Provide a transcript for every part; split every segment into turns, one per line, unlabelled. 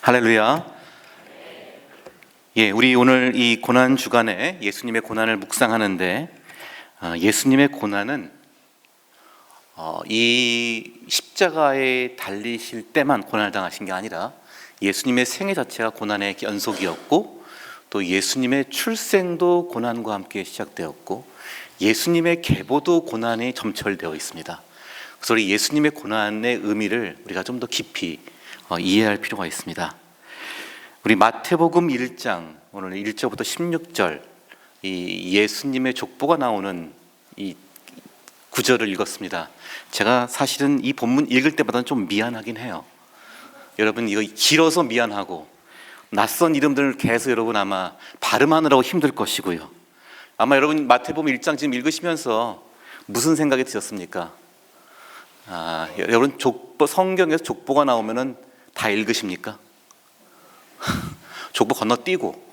할렐루야. 우리 오늘 이 고난 주간에 예수님의 고난을 묵상하는데, 예수님의 고난은 이 십자가에 달리실 때만 고난을 당하신 게 아니라 예수님의 생애 자체가 고난의 연속이었고, 또 예수님의 출생도 고난과 함께 시작되었고, 예수님의 계보도 고난에 점철되어 있습니다. 그래서 우리 예수님의 고난의 의미를 우리가 좀 더 깊이 이해할 필요가 있습니다. 우리 마태복음 1장 오늘 1절부터 16절 이 예수님의 족보가 나오는 이 구절을 읽었습니다. 제가 사실은 이 본문 읽을 때마다 좀 미안하긴 해요. 여러분, 이거 길어서 미안하고 낯선 이름들을 계속 여러분 아마 발음하느라고 힘들 것이고요. 아마 여러분 마태복음 1장 지금 읽으시면서 무슨 생각이 드셨습니까? 여러분 성경에서 족보가 나오면은 다 읽으십니까? 족보 건너뛰고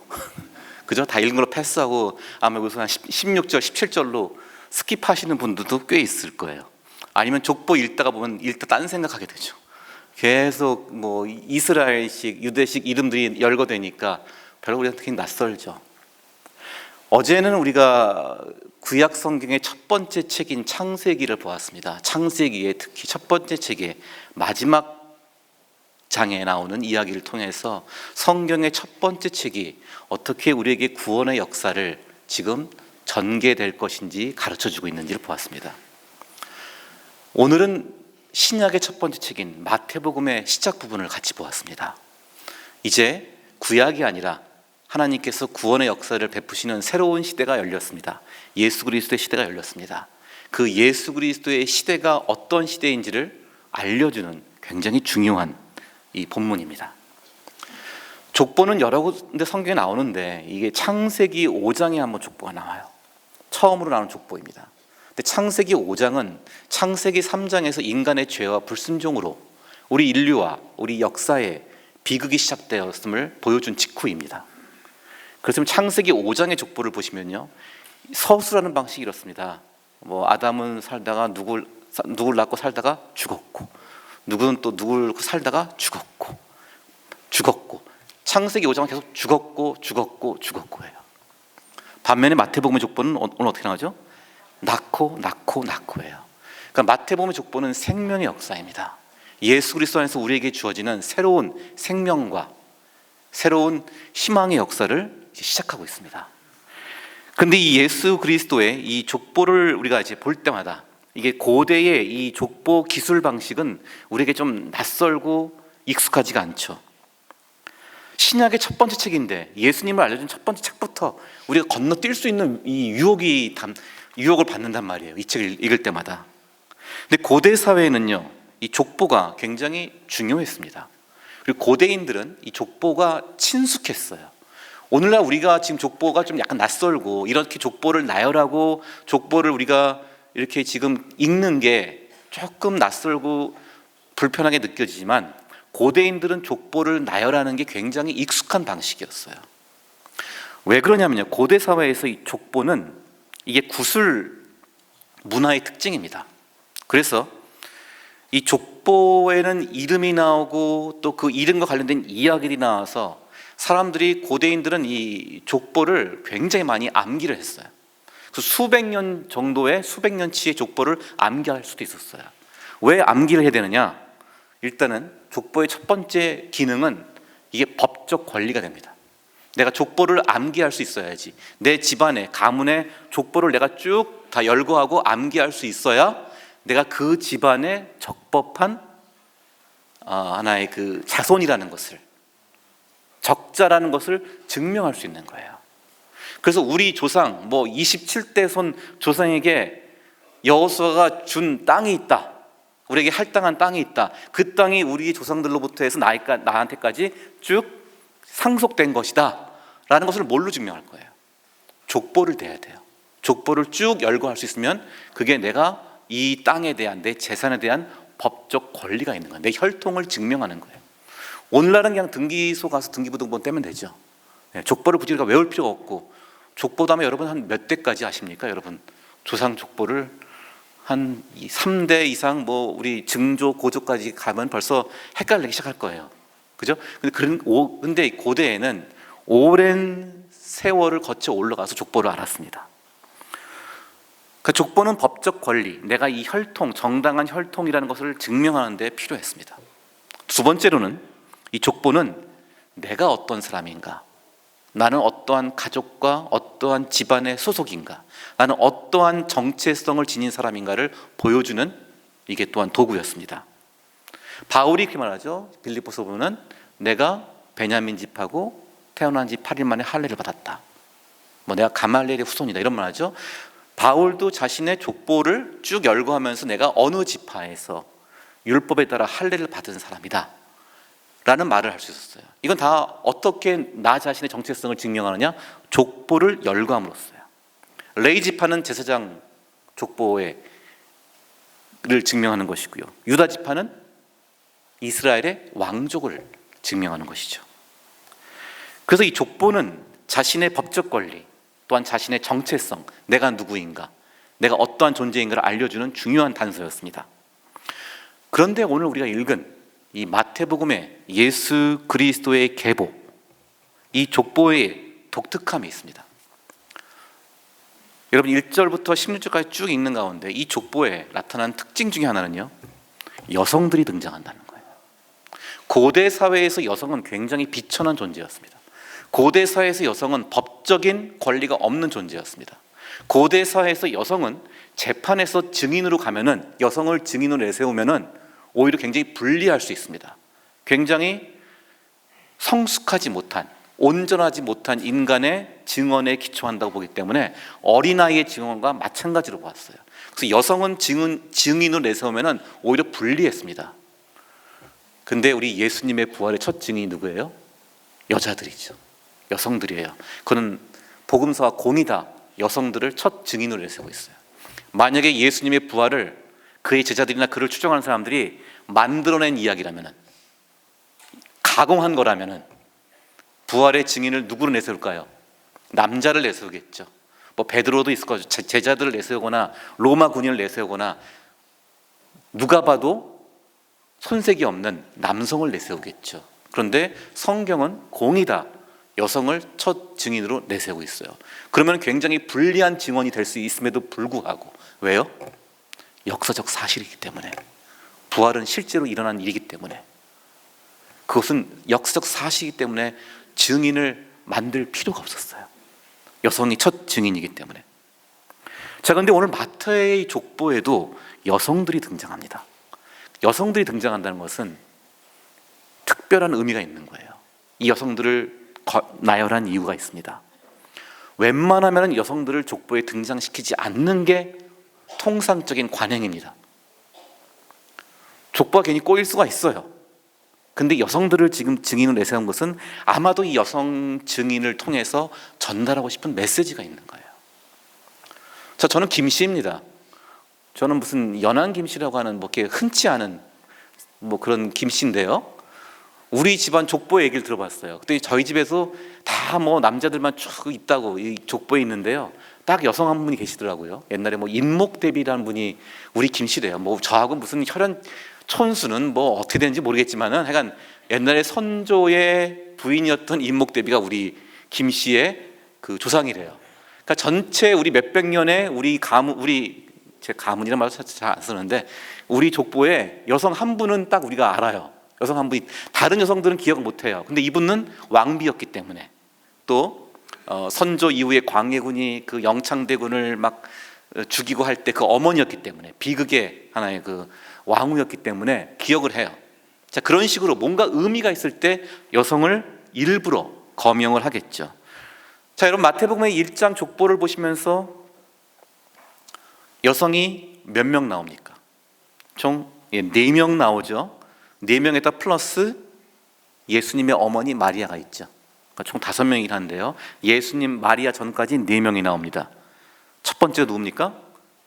그죠? 다 읽은 걸로 패스하고 아마 여기서 한 16절, 17절로 스킵하시는 분들도 꽤 있을 거예요. 아니면 족보 읽다가 보면 딴 생각하게 되죠. 계속 뭐 이스라엘식, 유대식 이름들이 열거되니까 별로 우리한테 굉장히 낯설죠. 어제는 우리가 구약 성경의 첫 번째 책인 창세기를 보았습니다. 창세기의 특히 첫 번째 책의 마지막 장에 나오는 이야기를 통해서 성경의 첫 번째 책이 어떻게 우리에게 구원의 역사를 지금 전개될 것인지 가르쳐주고 있는지를 보았습니다. 오늘은 신약의 첫 번째 책인 마태복음의 시작 부분을 같이 보았습니다. 이제 구약이 아니라 하나님께서 구원의 역사를 베푸시는 새로운 시대가 열렸습니다. 예수 그리스도의 시대가 열렸습니다. 그 예수 그리스도의 시대가 어떤 시대인지를 알려주는 굉장히 중요한 이 본문입니다. 족보는 여러 군데 성경에 나오는데 이게 창세기 5장에 한번 족보가 나와요. 처음으로 나오는 족보입니다. 근데 창세기 5장은 창세기 3장에서 인간의 죄와 불순종으로 우리 인류와 우리 역사에 비극이 시작되었음을 보여준 직후입니다. 그래서 창세기 5장의 족보를 보시면요, 서술하는 방식이 이렇습니다. 아담은 살다가 누굴 낳고 살다가 죽었고, 누구는 또 누굴 살다가 죽었고. 창세기 5장은 계속 죽었고예요. 반면에 마태복음의 족보는 오늘 어떻게 나오죠? 낳고예요. 그러니까 마태복음의 족보는 생명의 역사입니다. 예수 그리스도 안에서 우리에게 주어지는 새로운 생명과 새로운 희망의 역사를 시작하고 있습니다. 그런데 이 예수 그리스도의 이 족보를 우리가 이제 볼 때마다 이게 고대의 이 족보 기술 방식은 우리에게 좀 낯설고 익숙하지가 않죠. 신약의 첫 번째 책인데 예수님을 알려준 첫 번째 책부터 우리가 건너뛸 수 있는 이 유혹을 받는단 말이에요. 이 책을 읽을 때마다. 근데 고대 사회에는요, 이 족보가 굉장히 중요했습니다. 그리고 고대인들은 이 족보가 친숙했어요. 오늘날 우리가 지금 족보가 좀 약간 낯설고 이렇게 족보를 나열하고 족보를 우리가 이렇게 지금 읽는 게 조금 낯설고 불편하게 느껴지지만 고대인들은 족보를 나열하는 게 굉장히 익숙한 방식이었어요. 왜 그러냐면요, 고대 사회에서 이 족보는 이게 구술 문화의 특징입니다. 그래서 이 족보에는 이름이 나오고 또 그 이름과 관련된 이야기들이 나와서 사람들이, 고대인들은 이 족보를 굉장히 많이 암기를 했어요. 그 수백 년치의 족보를 암기할 수도 있었어요. 왜 암기를 해야 되느냐? 일단은 족보의 첫 번째 기능은 이게 법적 권리가 됩니다. 내가 족보를 암기할 수 있어야지. 내 집안에, 가문의 족보를 내가 쭉 다 열거하고 암기할 수 있어야 내가 그 집안에 적법한 하나의 그 자손이라는 것을, 적자라는 것을 증명할 수 있는 거예요. 그래서 우리 조상 27대 손 조상에게 여호수아가 준 땅이 있다, 우리에게 할당한 땅이 있다, 그 땅이 우리 조상들로부터 해서 나한테까지 쭉 상속된 것이다 라는 것을 뭘로 증명할 거예요? 족보를 대야 돼요. 족보를 쭉 열거할 수 있으면 그게 내가 이 땅에 대한, 내 재산에 대한 법적 권리가 있는 거예요. 내 혈통을 증명하는 거예요. 오늘날은 그냥 등기소 가서 등기부등본 떼면 되죠. 족보를 굳이 우리가 외울 필요가 없고, 족보도 아마 여러분 한 몇 대까지 아십니까? 여러분 조상 족보를 한 3대 이상 우리 증조 고조까지 가면 벌써 헷갈리기 시작할 거예요. 그죠? 근데 고대에는 오랜 세월을 거쳐 올라가서 족보를 알았습니다. 그 족보는 법적 권리, 내가 이 혈통, 정당한 혈통이라는 것을 증명하는 데 필요했습니다. 두 번째로는 이 족보는 내가 어떤 사람인가, 나는 어떠한 가족과 어떠한 집안의 소속인가, 나는 어떠한 정체성을 지닌 사람인가를 보여주는 이게 또한 도구였습니다. 바울이 그렇게 말하죠. 빌립보서 보면 내가 베냐민 집하고 태어난 지 8일 만에 할례를 받았다. 내가 가말리엘의 후손이다 이런 말하죠. 바울도 자신의 족보를 쭉 열거하면서 내가 어느 지파에서 율법에 따라 할례를 받은 사람이다 라는 말을 할 수 있었어요. 이건 다 어떻게 나 자신의 정체성을 증명하느냐? 족보를 열거함으로써요. 레위 지파는 제사장 족보를 증명하는 것이고요, 유다 지파는 이스라엘의 왕족을 증명하는 것이죠. 그래서 이 족보는 자신의 법적 권리, 또한 자신의 정체성, 내가 누구인가, 내가 어떠한 존재인가를 알려주는 중요한 단서였습니다. 그런데 오늘 우리가 읽은 이 마태복음의 예수 그리스도의 계보, 이 족보의 독특함이 있습니다. 여러분 1절부터 16절까지 쭉 읽는 가운데 이 족보에 나타난 특징 중에 하나는요, 여성들이 등장한다는 거예요. 고대 사회에서 여성은 굉장히 비천한 존재였습니다. 고대 사회에서 여성은 법적인 권리가 없는 존재였습니다. 고대 사회에서 여성은 재판에서 증인으로 가면은, 여성을 증인으로 내세우면은 오히려 굉장히 불리할 수 있습니다. 굉장히 성숙하지 못한, 온전하지 못한 인간의 증언에 기초한다고 보기 때문에 어린아이의 증언과 마찬가지로 보았어요. 그래서 여성은 증인으로 내세우면은 오히려 불리했습니다. 근데 우리 예수님의 부활의 첫 증인이 누구예요? 여자들이죠. 여성들이에요. 그는 복음서와 공의다 여성들을 첫 증인으로 내세우고 있어요. 만약에 예수님의 부활을 그의 제자들이나 그를 추종하는 사람들이 만들어낸 이야기라면, 가공한 거라면 부활의 증인을 누구로 내세울까요? 남자를 내세우겠죠. 베드로도 있을 거죠. 제자들을 내세우거나 로마 군인을 내세우거나, 누가 봐도 손색이 없는 남성을 내세우겠죠. 그런데 성경은 공의다 여성을 첫 증인으로 내세우고 있어요. 그러면 굉장히 불리한 증언이 될 수 있음에도 불구하고, 왜요? 역사적 사실이기 때문에, 부활은 실제로 일어난 일이기 때문에, 그것은 역사적 사실이기 때문에 증인을 만들 필요가 없었어요. 여성이 첫 증인이기 때문에. 자, 그런데 오늘 마태의 족보에도 여성들이 등장합니다. 여성들이 등장한다는 것은 특별한 의미가 있는 거예요. 이 여성들을 나열한 이유가 있습니다. 웬만하면 여성들을 족보에 등장시키지 않는 게 통상적인 관행입니다. 족보가 괜히 꼬일 수가 있어요. 근데 여성들을 지금 증인으로 내세운 것은 아마도 이 여성 증인을 통해서 전달하고 싶은 메시지가 있는 거예요. 자, 저는 김씨입니다. 저는 무슨 연한 김씨라고 하는 이렇게 흔치 않은 그런 김씨인데요, 우리 집안 족보 얘기를 들어봤어요. 그때 저희 집에서 다 남자들만 쭉 있다고 이 족보에 있는데요, 딱 여성 한 분이 계시더라고요. 옛날에 인목대비라는 분이 우리 김씨래요. 저하고 무슨 혈연 촌수는 어떻게 되는지 모르겠지만은 하여간 옛날에 선조의 부인이었던 인목대비가 우리 김씨의 그 조상이래요. 그러니까 전체 우리 몇백 년의 우리 가문, 제 가문이라는 말을 잘 안 쓰는데 우리 족보에 여성 한 분은 딱 우리가 알아요. 여성 한 분이, 다른 여성들은 기억 못 해요. 근데 이분은 왕비였기 때문에, 또 선조 이후에 광해군이 그 영창대군을 막 죽이고 할 때 그 어머니였기 때문에, 비극의 하나의 그 왕후였기 때문에 기억을 해요. 자, 그런 식으로 뭔가 의미가 있을 때 여성을 일부러 거명을 하겠죠. 자, 여러분 마태복음의 1장 족보를 보시면서 여성이 몇 명 나옵니까? 총 4명 나오죠. 4명에다 플러스 예수님의 어머니 마리아가 있죠. 그러니까 총 5명이긴 한데요, 예수님 마리아 전까지 4명이 나옵니다. 첫 번째가 누굽니까?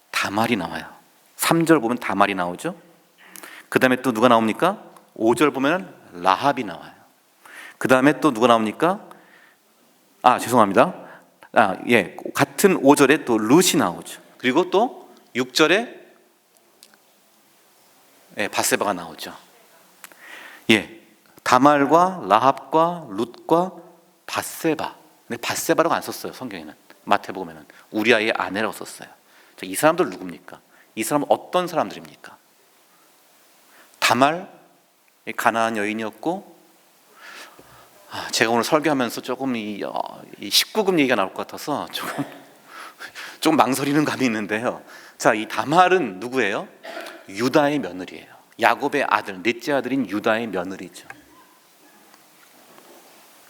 다말이 나와요. 3절 보면 다말이 나오죠. 그 다음에 또 누가 나옵니까? 5절 보면 라합이 나와요. 그 다음에 또 누가 나옵니까? 죄송합니다. 같은 5절에 또 룻이 나오죠. 그리고 또 6절에 바세바가 나오죠. 다말과 라합과 룻과 밧세바. 근데 밧세바라고 안 썼어요, 성경에는. 마태복음에는 우리아의 아내라고 썼어요. 자, 이 사람들 누굽니까? 이 사람은 어떤 사람들입니까? 다말, 가나안 여인이었고, 제가 오늘 설교하면서 조금 이 19금 얘기가 나올 것 같아서 조금 망설이는 감이 있는데요. 자, 이 다말은 누구예요? 유다의 며느리예요. 야곱의 아들, 넷째 아들인 유다의 며느리죠.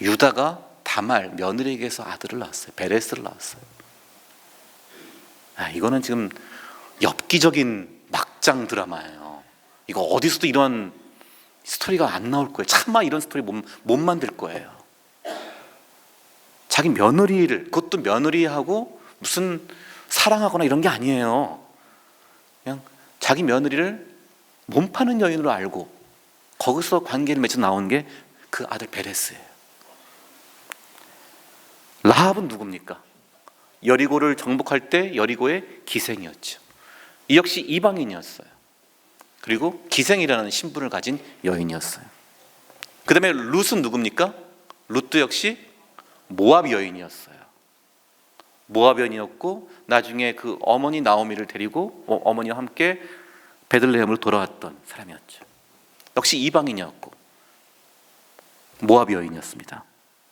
유다가 다말 며느리에게서 아들을 낳았어요. 베레스를 낳았어요. 이거는 지금 엽기적인 막장 드라마예요. 이거 어디서도 이런 스토리가 안 나올 거예요. 차마 이런 스토리 못 만들 거예요. 자기 며느리를, 그것도 며느리하고 무슨 사랑하거나 이런 게 아니에요. 그냥 자기 며느리를 몸 파는 여인으로 알고 거기서 관계를 맺어 나온 게 그 아들 베레스예요. 라합은 누굽니까? 여리고를 정복할 때 여리고의 기생이었죠. 이 역시 이방인이었어요. 그리고 기생이라는 신분을 가진 여인이었어요. 그 다음에 룻은 누굽니까? 룻도 역시 모압 여인이었어요. 모압 여인이었고 나중에 그 어머니 나오미를 데리고 어머니와 함께 베들레헴으로 돌아왔던 사람이었죠. 역시 이방인이었고 모압 여인이었습니다.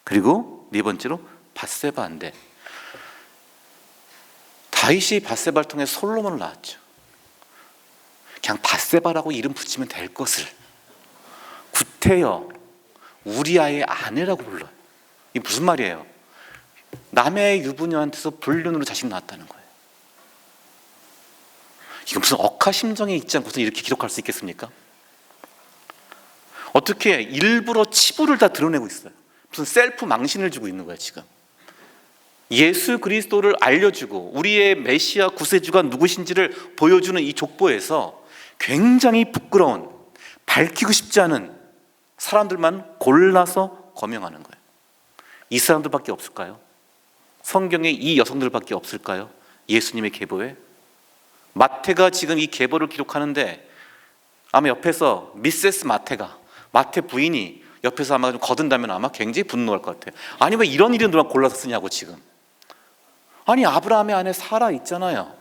그리고 네 번째로 밧세바인데, 다윗이 밧세바를 통해 솔로몬을 낳았죠. 그냥 밧세바라고 이름 붙이면 될 것을 구태여 우리아의 아내라고 불러요. 이게 무슨 말이에요? 남의 유부녀한테서 불륜으로 자식 낳았다는 거예요. 이거 무슨 억하심정에 있지 않고서 이렇게 기록할 수 있겠습니까? 어떻게 일부러 치부를 다 드러내고 있어요. 무슨 셀프 망신을 주고 있는 거예요 지금. 예수 그리스도를 알려주고 우리의 메시아 구세주가 누구신지를 보여주는 이 족보에서 굉장히 부끄러운, 밝히고 싶지 않은 사람들만 골라서 거명하는 거예요. 이 사람들밖에 없을까요? 성경에 이 여성들밖에 없을까요? 예수님의 계보에? 마태가 지금 이 계보를 기록하는데 아마 옆에서 미세스 마태가, 마태 부인이 옆에서 아마 좀 거둔다면 아마 굉장히 분노할 것 같아요. 아니 왜 이런 이름들만 골라서 쓰냐고 지금. 아니 아브라함의 아내 사라 있잖아요.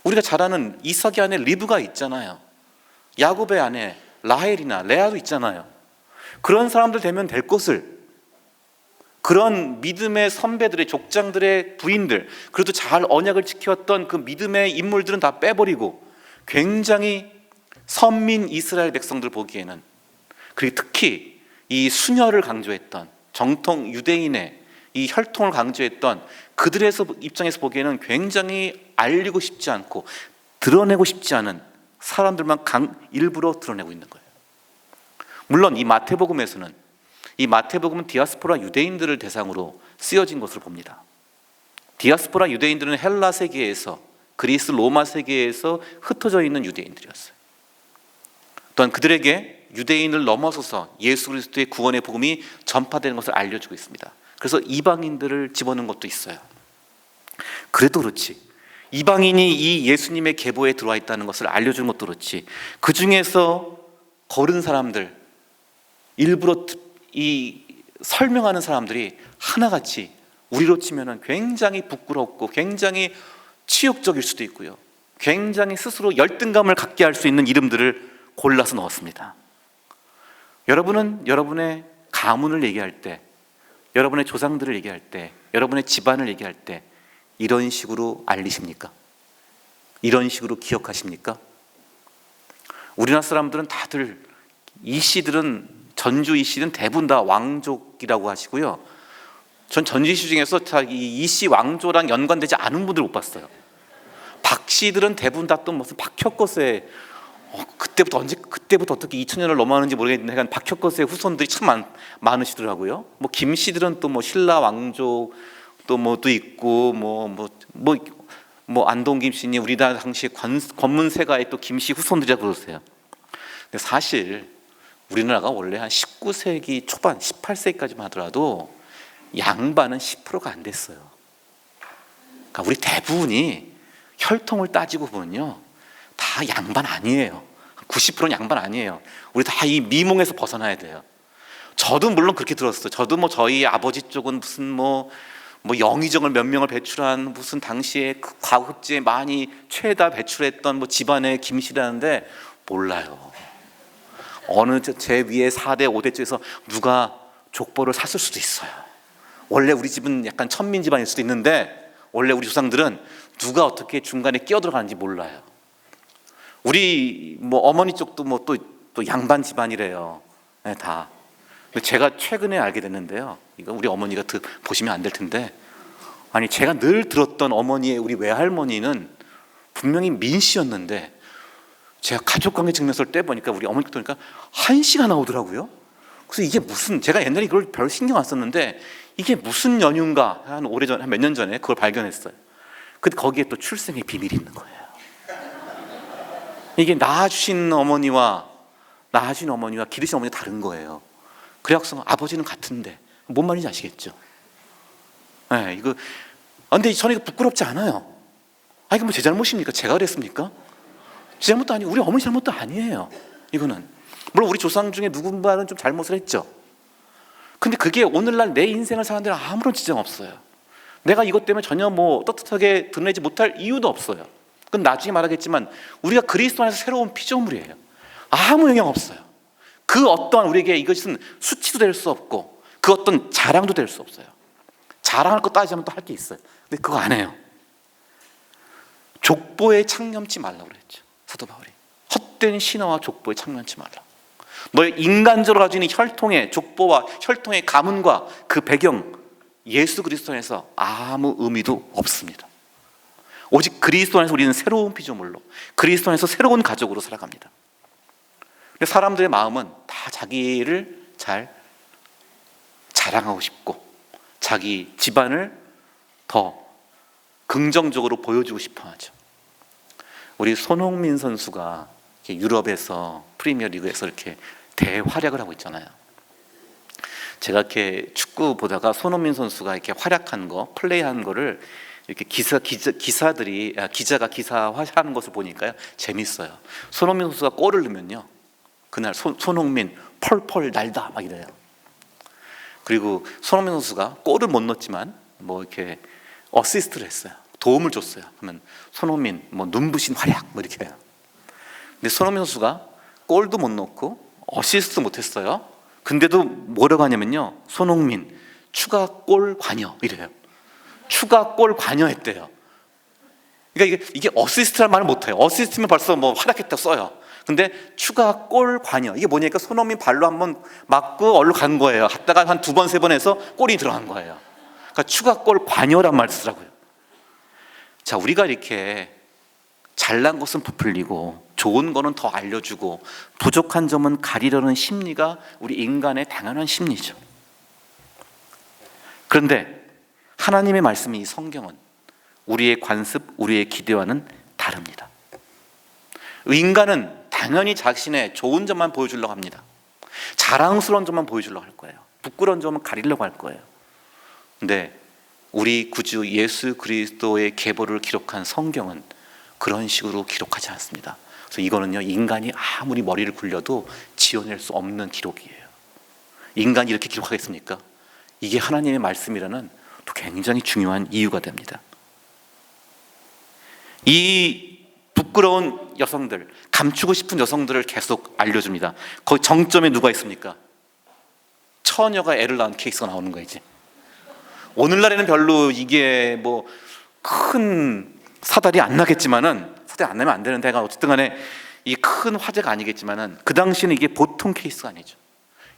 우리가 잘 아는 이삭의 아내 리브가 있잖아요. 야곱의 아내 라헬이나 레아도 있잖아요. 그런 사람들 되면 될 것을, 그런 믿음의 선배들의, 족장들의 부인들, 그래도 잘 언약을 지켰던 그 믿음의 인물들은 다 빼버리고 굉장히 선민 이스라엘 백성들 보기에는, 그리고 특히 이 수녀를 강조했던 정통 유대인의 이 혈통을 강조했던 그들의 입장에서 보기에는 굉장히 알리고 싶지 않고 드러내고 싶지 않은 사람들만 일부러 드러내고 있는 거예요. 물론 이 마태복음에서는, 이 마태복음은 디아스포라 유대인들을 대상으로 쓰여진 것으로 봅니다. 디아스포라 유대인들은 헬라 세계에서, 그리스 로마 세계에서 흩어져 있는 유대인들이었어요. 또한 그들에게 유대인을 넘어서서 예수 그리스도의 구원의 복음이 전파되는 것을 알려주고 있습니다. 그래서 이방인들을 집어넣은 것도 있어요. 그래도 그렇지, 이방인이 이 예수님의 계보에 들어와 있다는 것을 알려주는 것도 그렇지, 그 중에서 거른 사람들, 일부러 이 설명하는 사람들이 하나같이 우리로 치면 굉장히 부끄럽고 굉장히 치욕적일 수도 있고요, 굉장히 스스로 열등감을 갖게 할 수 있는 이름들을 골라서 넣었습니다. 여러분은 여러분의 가문을 얘기할 때, 여러분의 조상들을 얘기할 때, 여러분의 집안을 얘기할 때 이런 식으로 알리십니까? 이런 식으로 기억하십니까? 우리나라 사람들은 다들, 이 씨들은, 전주 이 씨는 대부분 다 왕족이라고 하시고요, 전 전주 씨 중에서 이 씨 왕조랑 연관되지 않은 분들 못 봤어요. 박 씨들은 대부분 다 또 무슨 박혁거스의 그때부터 어떻게 2000년을 넘어가는지 모르겠는데 약간 박혁거스의 후손들이 참 많으시더라고요. 뭐 김 씨들은 또 뭐 신라 왕족 또 뭐도 있고 뭐 안동 김씨니 우리나라 당시 권문세가의 또 김씨 후손들이라고 그러세요. 근데 사실 우리나라가 원래 한 19세기 초반, 18세기까지만 하더라도 양반은 10%가 안 됐어요. 그러니까 우리 대부분이 혈통을 따지고 보면요, 다 양반 아니에요. 90%는 양반 아니에요. 우리 다 이 미몽에서 벗어나야 돼요. 저도 물론 그렇게 들었어요. 저도 뭐 저희 아버지 쪽은 무슨 뭐 영의정을 몇 명을 배출한 무슨 당시에 그 과급지에 많이 최다 배출했던 뭐 집안의 김씨라는데 몰라요. 어느 제 위에 4대 5대 쪽에서 누가 족보를 샀을 수도 있어요. 원래 우리 집은 약간 천민 집안일 수도 있는데 원래 우리 조상들은 누가 어떻게 중간에 끼어들어가는지 몰라요. 우리 뭐 어머니 쪽도 뭐 또 양반 집안이래요. 네, 다. 제가 최근에 알게 됐는데요. 이거 우리 어머니가 보시면 안 될 텐데, 아니 제가 늘 들었던 어머니의 우리 외할머니는 분명히 민 씨였는데 제가 가족관계 측면에서 떼보니까 우리 어머니께 보니까 한씨가 나오더라고요. 그래서 이게 무슨, 제가 옛날에 이걸 별 신경 안 썼는데 이게 무슨 연유인가 한 오래전, 한 몇 년 전에 그걸 발견했어요. 근데 거기에 또 출생의 비밀이 있는 거예요. 이게 낳아주신 어머니와 기르신 어머니가 다른 거예요. 그래서 아버지는 같은데 뭔 말인지 아시겠죠? 네, 이거. 근데 저는 이거 부끄럽지 않아요. 이거 뭐 제 잘못입니까? 제가 그랬습니까? 제 잘못도 아니고 우리 어머니 잘못도 아니에요. 이거는 물론 우리 조상 중에 누군가는 좀 잘못을 했죠. 근데 그게 오늘날 내 인생을 사는 데는 아무런 지장 없어요. 내가 이것 때문에 전혀 뭐 떳떳하게 드러내지 못할 이유도 없어요. 그건 나중에 말하겠지만 우리가 그리스도 안에서 새로운 피조물이에요. 아무 영향 없어요. 그 어떠한 우리에게 이것은 수치도 될 수 없고 그 어떤 자랑도 될 수 없어요. 자랑할 거 따지자면 또 할 게 있어요. 근데 그거 안 해요. 족보에 창념치 말라고 그랬죠. 사도 바울이 헛된 신화와 족보에 창념치 말라. 너의 인간적으로 가지고 있는 혈통의 족보와 혈통의 가문과 그 배경, 예수 그리스도 안에서 아무 의미도 없습니다. 오직 그리스도 안에서 우리는 새로운 피조물로, 그리스도 안에서 새로운 가족으로 살아갑니다. 근데 사람들의 마음은 다 자기를 잘 자랑하고 싶고 자기 집안을 더 긍정적으로 보여주고 싶어 하죠. 우리 손흥민 선수가 유럽에서 프리미어 리그에서 이렇게 대활약을 하고 있잖아요. 제가 이렇게 축구 보다가 손흥민 선수가 이렇게 활약한 거, 플레이한 거를 이렇게 기자가 기사화하는 것을 보니까요, 재밌어요. 손흥민 선수가 골을 넣으면요, 그날 손흥민 펄펄 날다 막 이래요. 그리고 손흥민 선수가 골을 못 넣었지만 뭐 이렇게 어시스트를 했어요. 도움을 줬어요. 그러면 손흥민 뭐 눈부신 활약 뭐 이렇게 해요. 근데 손흥민 선수가 골도 못 넣고 어시스트 못 했어요. 근데도 뭐라고 하냐면요, 손흥민 추가 골 관여 이래요. 추가 골 관여했대요. 그러니까 이게 어시스트란 말을 못 해요. 어시스트면 벌써 뭐 활약했다고 써요. 근데 추가 골 관여, 이게 뭐냐니까 손흥민 발로 한번 맞고 얼른 간 거예요. 갔다가 한 2번, 3번 해서 골이 들어간 거예요. 그러니까 추가 골 관여란 말을 쓰라고요. 자, 우리가 이렇게 잘난 것은 부풀리고 좋은 거는 더 알려주고 부족한 점은 가리려는 심리가 우리 인간의 당연한 심리죠. 그런데 하나님의 말씀이, 이 성경은 우리의 관습, 우리의 기대와는 다릅니다. 인간은 당연히 자신의 좋은 점만 보여주려고 합니다. 자랑스러운 점만 보여주려고 할 거예요. 부끄러운 점은 가리려고 할 거예요. 근데 우리 구주 예수 그리스도의 계보를 기록한 성경은 그런 식으로 기록하지 않습니다. 그래서 이거는요, 인간이 아무리 머리를 굴려도 지어낼 수 없는 기록이에요. 인간이 이렇게 기록하겠습니까? 이게 하나님의 말씀이라는 또 굉장히 중요한 이유가 됩니다. 이 부끄러운 여성들, 감추고 싶은 여성들을 계속 알려줍니다. 거기 정점에 누가 있습니까? 처녀가 애를 낳은 케이스가 나오는 거예요. 이제 오늘날에는 별로 이게 뭐 큰 사달이 안 나겠지만은, 사달이 안 나면 안 되는데, 어쨌든 간에 이 큰 화제가 아니겠지만은 그 당시에는 이게 보통 케이스가 아니죠.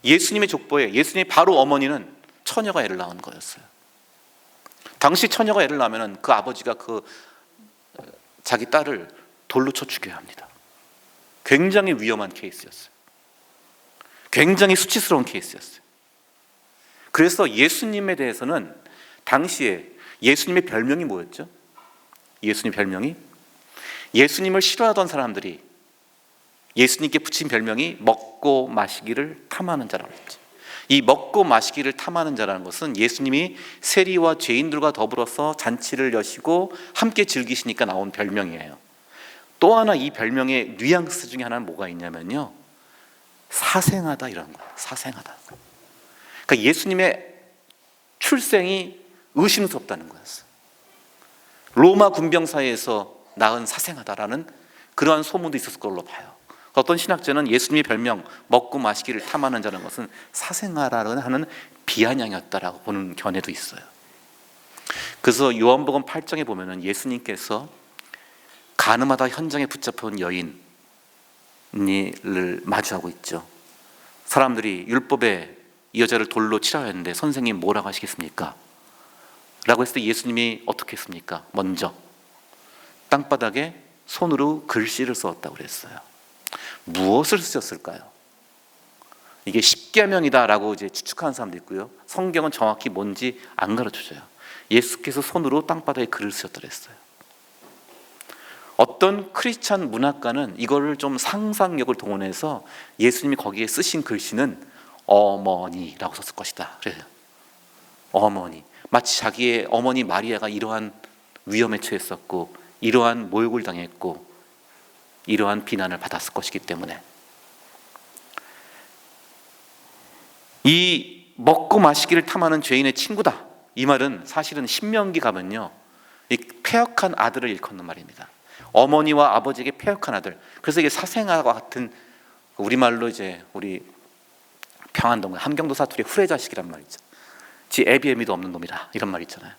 예수님의 족보에 예수님의 바로 어머니는 처녀가 애를 낳은 거였어요. 당시 처녀가 애를 낳으면은 그 아버지가 그 자기 딸을 돌로 쳐 죽여야 합니다. 굉장히 위험한 케이스였어요. 굉장히 수치스러운 케이스였어요. 그래서 예수님에 대해서는 당시에 예수님의 별명이 뭐였죠? 예수님 별명이, 예수님을 싫어하던 사람들이 예수님께 붙인 별명이 먹고 마시기를 탐하는 자라고 했죠. 이 먹고 마시기를 탐하는 자라는 것은 예수님이 세리와 죄인들과 더불어서 잔치를 여시고 함께 즐기시니까 나온 별명이에요. 또 하나 이 별명의 뉘앙스 중에 하나는 뭐가 있냐면요, 사생하다 이런 거예요. 사생하다. 그러니까 예수님의 출생이 의심스럽다는 거였어요. 로마 군병 사이에서 낳은 사생하다라는 그러한 소문도 있었을 걸로 봐요. 어떤 신학자는 예수님의 별명 먹고 마시기를 탐하는 자는 것은 사생아라는 하는 비아냥이었다라고 보는 견해도 있어요. 그래서 요한복음 8장에 보면은 예수님께서 가늠하다 현장에 붙잡혀온 여인을 마주하고 있죠. 사람들이 율법에 이 여자를 돌로 치라 했는데 선생님 뭐라고 하시겠습니까? 라고 했을 때 예수님이 어떻게 했습니까? 먼저 땅바닥에 손으로 글씨를 썼다고 그랬어요. 무엇을 쓰셨을까요? 이게 십계명이다라고 이제 추측하는 사람도 있고요. 성경은 정확히 뭔지 안 가르쳐줘요. 예수께서 손으로 땅바닥에 글을 쓰셨다고 했어요. 어떤 크리스찬 문학가는 이거를 좀 상상력을 동원해서 예수님이 거기에 쓰신 글씨는 어머니라고 썼을 것이다. 그래요. 어머니. 마치 자기의 어머니 마리아가 이러한 위험에 처했었고 이러한 모욕을 당했고 이러한 비난을 받았을 것이기 때문에. 이 먹고 마시기를 탐하는 죄인의 친구다, 이 말은 사실은 신명기 가면요, 이 패역한 아들을 일컫는 말입니다. 어머니와 아버지에게 패역한 아들. 그래서 이게 사생아와 같은, 우리말로 이제 우리 평안동 함경도 사투리 후레자식이란 말이죠. 지 애비애미도 없는 놈이라 이런 말 있잖아요.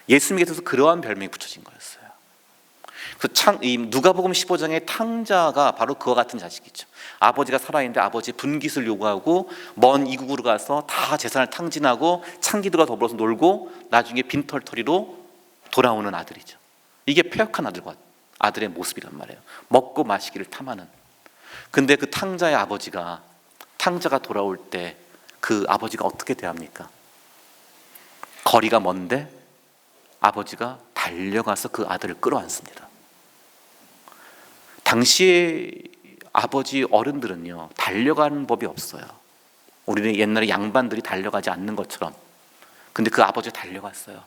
예수님께서 그러한 별명이 붙여진 거였어요. 이 누가복음 15장의 탕자가 바로 그와 같은 자식이죠. 아버지가 살아있는데 아버지 분깃을 요구하고 먼 이국으로 가서 다 재산을 탕진하고 창기들과 더불어서 놀고 나중에 빈털터리로 돌아오는 아들이죠. 이게 패역한 아들의 모습이란 말이에요. 먹고 마시기를 탐하는. 근데 그 탕자의 아버지가, 탕자가 돌아올 때 그 아버지가 어떻게 대합니까? 거리가 먼데 아버지가 달려가서 그 아들을 끌어안습니다. 당시에 아버지 어른들은요, 달려가는 법이 없어요. 우리는 옛날에 양반들이 달려가지 않는 것처럼. 근데 그 아버지가 달려갔어요.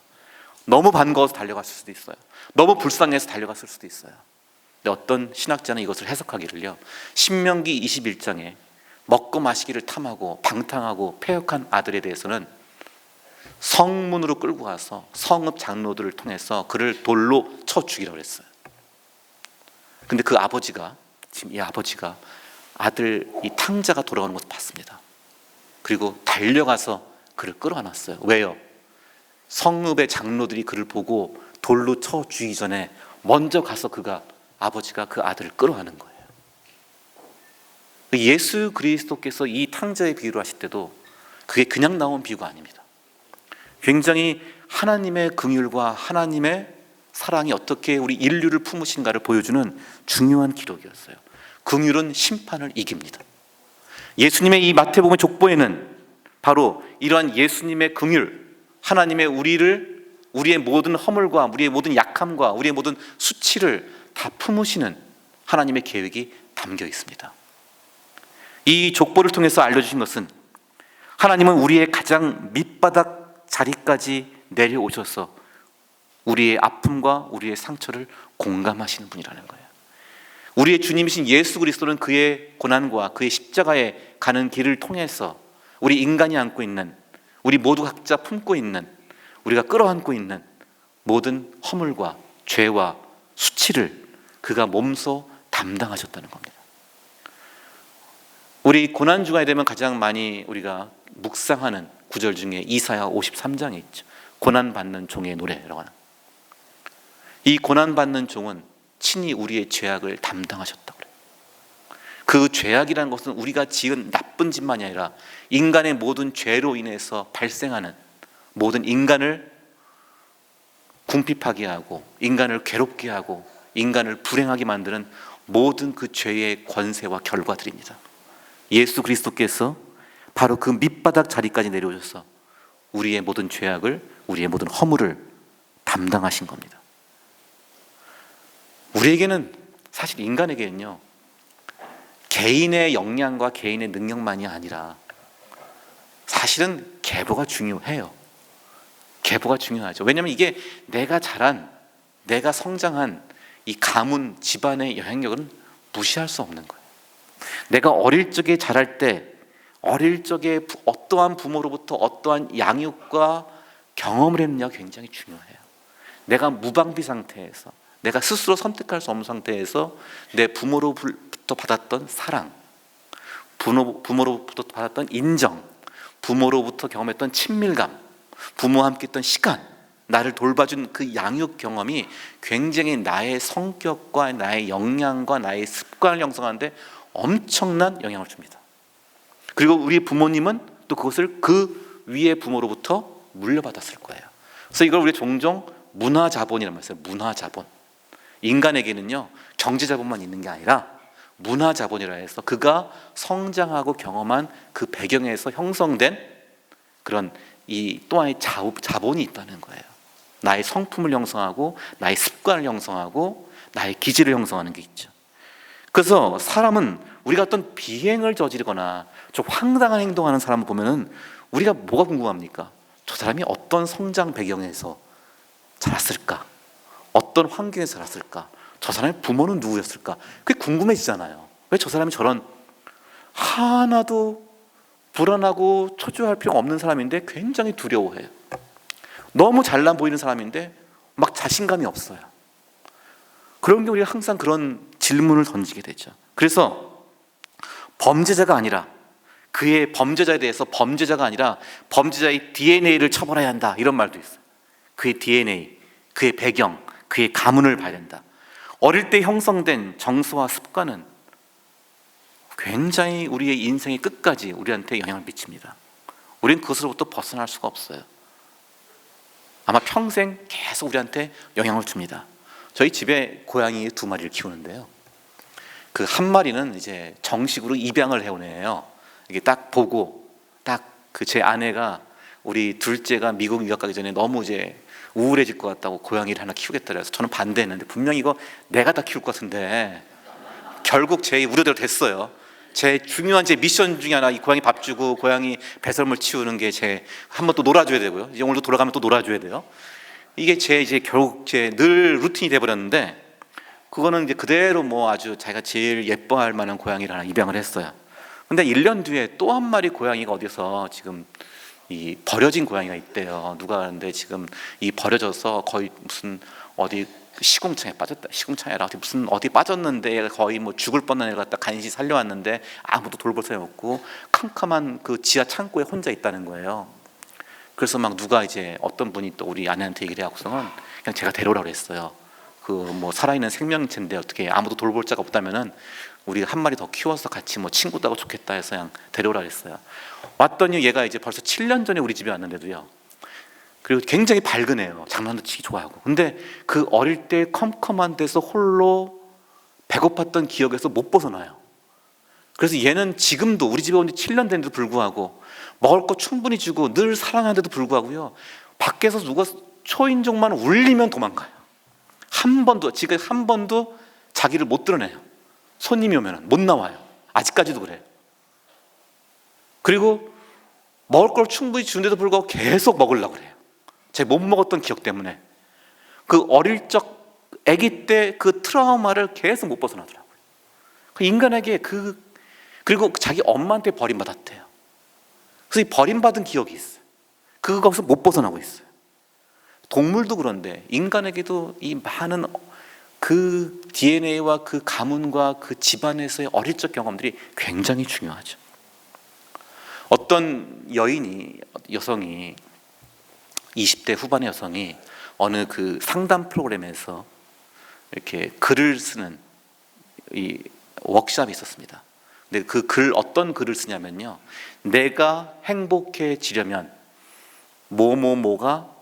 너무 반가워서 달려갔을 수도 있어요. 너무 불쌍해서 달려갔을 수도 있어요. 근데 어떤 신학자는 이것을 해석하기를요, 신명기 21장에 먹고 마시기를 탐하고 방탕하고 패역한 아들에 대해서는 성문으로 끌고 가서 성읍 장로들을 통해서 그를 돌로 쳐 죽이라고 했어요. 근데 그 아버지가, 지금 이 아버지가 아들 이 탕자가 돌아오는 것을 봤습니다. 그리고 달려가서 그를 끌어안았어요. 왜요? 성읍의 장로들이 그를 보고 돌로 쳐 죽이기 전에 먼저 가서 아버지가 그 아들을 끌어안은 거예요. 예수 그리스도께서 이 탕자의 비유를 하실 때도 그게 그냥 나온 비유가 아닙니다. 굉장히 하나님의 긍휼과 하나님의 사랑이 어떻게 우리 인류를 품으신가를 보여주는 중요한 기록이었어요. 긍휼은 심판을 이깁니다. 예수님의 이 마태복음 족보에는 바로 이러한 예수님의 긍휼, 하나님의 우리의 모든 허물과 우리의 모든 약함과 우리의 모든 수치를 다 품으시는 하나님의 계획이 담겨 있습니다. 이 족보를 통해서 알려주신 것은 하나님은 우리의 가장 밑바닥 자리까지 내려오셔서 우리의 아픔과 우리의 상처를 공감하시는 분이라는 거예요. 우리의 주님이신 예수 그리스도는 그의 고난과 그의 십자가에 가는 길을 통해서 우리 인간이 안고 있는, 우리 모두 각자 품고 있는, 우리가 끌어안고 있는 모든 허물과 죄와 수치를 그가 몸소 담당하셨다는 겁니다. 우리 고난주간이 되면 가장 많이 우리가 묵상하는 구절 중에 이사야 53장에 있죠. 고난받는 종의 노래라고 하는. 이 고난받는 종은 친히 우리의 죄악을 담당하셨다고 그래요. 그 죄악이라는 것은 우리가 지은 나쁜 짓만이 아니라 인간의 모든 죄로 인해서 발생하는 모든 인간을 궁핍하게 하고 인간을 괴롭게 하고 인간을 불행하게 만드는 모든 그 죄의 권세와 결과들입니다. 예수 그리스도께서 바로 그 밑바닥 자리까지 내려오셔서 우리의 모든 죄악을, 우리의 모든 허물을 담당하신 겁니다. 우리에게는, 사실 인간에게는요, 개인의 역량과 개인의 능력만이 아니라 사실은 계보가 중요해요. 계보가 중요하죠. 왜냐하면 이게 내가 자란, 내가 성장한 이 가문, 집안의 영향력은 무시할 수 없는 거예요. 내가 어릴 적에 자랄 때, 어릴 적에 어떠한 부모로부터 어떠한 양육과 경험을 했느냐가 굉장히 중요해요. 내가 무방비 상태에서, 내가 스스로 선택할 수 없는 상태에서 내 부모로부터 받았던 사랑, 부모로부터 받았던 인정, 부모로부터 경험했던 친밀감, 부모와 함께 했던 시간, 나를 돌봐준 그 양육 경험이 굉장히 나의 성격과 나의 역량과 나의 습관을 형성하는데 엄청난 영향을 줍니다. 그리고 우리 부모님은 또 그것을 그 위의 부모로부터 물려받았을 거예요. 그래서 이걸 우리 종종 문화자본이라고 말해요. 문화자본. 인간에게는요, 경제자본만 있는 게 아니라 문화자본이라 해서 그가 성장하고 경험한 그 배경에서 형성된 그런 이 또한의 자본이 있다는 거예요. 나의 성품을 형성하고 나의 습관을 형성하고 나의 기질을 형성하는 게 있죠. 그래서 사람은 우리가 어떤 비행을 저지르거나 좀 황당한 행동하는 사람을 보면은 우리가 뭐가 궁금합니까? 저 사람이 어떤 성장 배경에서 자랐을까? 어떤 환경에서 자랐을까? 저 사람의 부모는 누구였을까? 그게 궁금해지잖아요. 왜 저 사람이 저런 하나도 불안하고 초조할 필요가 없는 사람인데 굉장히 두려워해요. 너무 잘난 보이는 사람인데 막 자신감이 없어요. 그런 게 우리가 항상 그런 질문을 던지게 되죠. 그래서 범죄자가 아니라 그의 범죄자에 대해서 범죄자가 아니라 범죄자의 DNA를 처벌해야 한다, 이런 말도 있어요. 그의 DNA, 그의 배경, 그의 가문을 봐야 된다. 어릴 때 형성된 정서와 습관은 굉장히 우리의 인생의 끝까지 우리한테 영향을 미칩니다. 우리는 그것으로부터 벗어날 수가 없어요. 아마 평생 계속 우리한테 영향을 줍니다. 저희 집에 고양이 2마리를 키우는데요, 그 한 마리는 이제 정식으로 입양을 해온 애예요. 이게 딱 보고 딱 그 제 아내가 우리 둘째가 미국 유학 가기 전에 너무 이제 우울해질 것 같다고 고양이를 하나 키우겠다 그래서 저는 반대했는데, 분명히 이거 내가 다 키울 것 같은데 결국 제 우려대로 됐어요. 제 중요한 제 미션 중에 하나, 이 고양이 밥 주고 고양이 배설물 치우는 게 제 한번 또 놀아줘야 되고요. 이제 오늘도 돌아가면 또 놀아줘야 돼요. 이게 제 이제 결국 제 늘 루틴이 돼버렸는데, 그거는 이제 그대로 뭐 아주 자기가 제일 예뻐할 만한 고양이를 하나 입양을 했어요. 근데 1년 뒤에 또 한 마리 고양이가 어디서 지금 이 버려진 고양이가 있대요. 누가 하는데 지금 이 버려져서 거의 무슨 어디 시궁창에 빠졌다. 시궁창에 아니라 무슨 어디 빠졌는데 거의 뭐 죽을 뻔한 애를 갖다 간신히 살려왔는데 아무도 돌볼 사람이 없고 캄캄한 그 지하 창고에 혼자 있다는 거예요. 그래서 막 누가 이제 어떤 분이 또 우리 아내한테 얘기를 해갖고서는 그냥 제가 데려오라고 그랬어요. 그 뭐 살아있는 생명체인데 어떻게 아무도 돌볼 자가 없다면은 우리 한 마리 더 키워서 같이 뭐 친구도 하고 좋겠다 해서 그냥 데려오라 그랬어요. 왔더니 얘가 이제 벌써 7년 전에 우리 집에 왔는데도요, 그리고 굉장히 밝은 애예요. 장난도 치기 좋아하고. 근데 그 어릴 때 컴컴한 데서 홀로 배고팠던 기억에서 못 벗어나요. 그래서 얘는 지금도 우리 집에 온 지 7년 됐는데도 불구하고 먹을 거 충분히 주고 늘 사랑하는데도 불구하고요, 밖에서 누가 초인종만 울리면 도망가요. 지금 한 번도 자기를 못 드러내요. 손님이 오면 못 나와요. 아직까지도 그래요. 그리고 먹을 걸 충분히 주는데도 불구하고 계속 먹으려고 그래요. 제가 못 먹었던 기억 때문에 그 어릴 적 아기 때 그 트라우마를 계속 못 벗어나더라고요. 그 인간에게 그리고 자기 엄마한테 버림받았대요. 그래서 이 버림받은 기억이 있어요. 거기서 못 벗어나고 있어요. 동물도 그런데 인간에게도 이 많은 그 DNA와 그 가문과 그 집안에서의 어릴 적 경험들이 굉장히 중요하죠. 어떤 여성이 20대 후반의 여성이 어느 그 상담 프로그램에서 이렇게 글을 쓰는 이 워크숍이 있었습니다. 근데 어떤 글을 쓰냐면요, 내가 행복해지려면 뭐뭐뭐가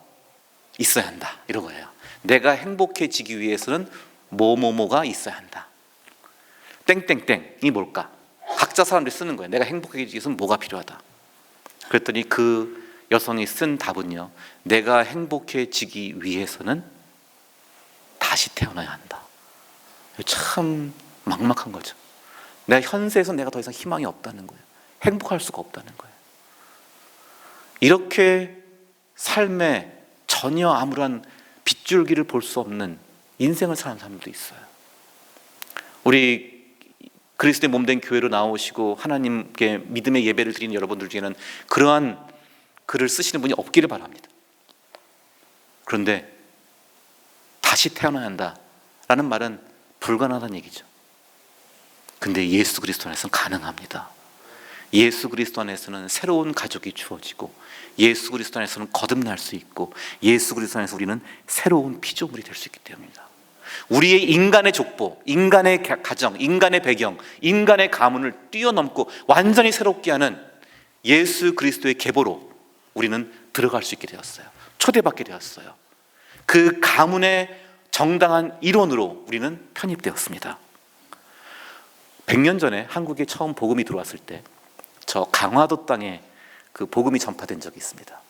있어야 한다, 이런 거예요. 내가 행복해지기 위해서는 뭐뭐뭐가 있어야 한다. 땡땡땡이 뭘까? 각자 사람들이 쓰는 거예요. 내가 행복해지기 위해서는 뭐가 필요하다. 그랬더니 그 여성이 쓴 답은요, 내가 행복해지기 위해서는 다시 태어나야 한다. 참 막막한 거죠. 내가 현세에서 내가 더 이상 희망이 없다는 거예요. 행복할 수가 없다는 거예요. 이렇게 삶에 전혀 아무런 빗줄기를 볼 수 없는 인생을 사는 사람들도 있어요. 우리 그리스도의 몸된 교회로 나오시고 하나님께 믿음의 예배를 드리는 여러분들 중에는 그러한 글을 쓰시는 분이 없기를 바랍니다. 그런데 다시 태어나야 한다라는 말은 불가능하다는 얘기죠. 근데 예수 그리스도 안에서는 가능합니다. 예수 그리스도 안에서는 새로운 가족이 주어지고, 예수 그리스도 안에서는 거듭날 수 있고, 예수 그리스도 안에서 우리는 새로운 피조물이 될 수 있기 때문입니다. 우리의 인간의 족보, 인간의 가정, 인간의 배경, 인간의 가문을 뛰어넘고 완전히 새롭게 하는 예수 그리스도의 계보로 우리는 들어갈 수 있게 되었어요. 초대받게 되었어요. 그 가문의 정당한 일원으로 우리는 편입되었습니다. 100년 전에 한국에 처음 복음이 들어왔을 때 저 강화도 땅에 그 복음이 전파된 적이 있습니다.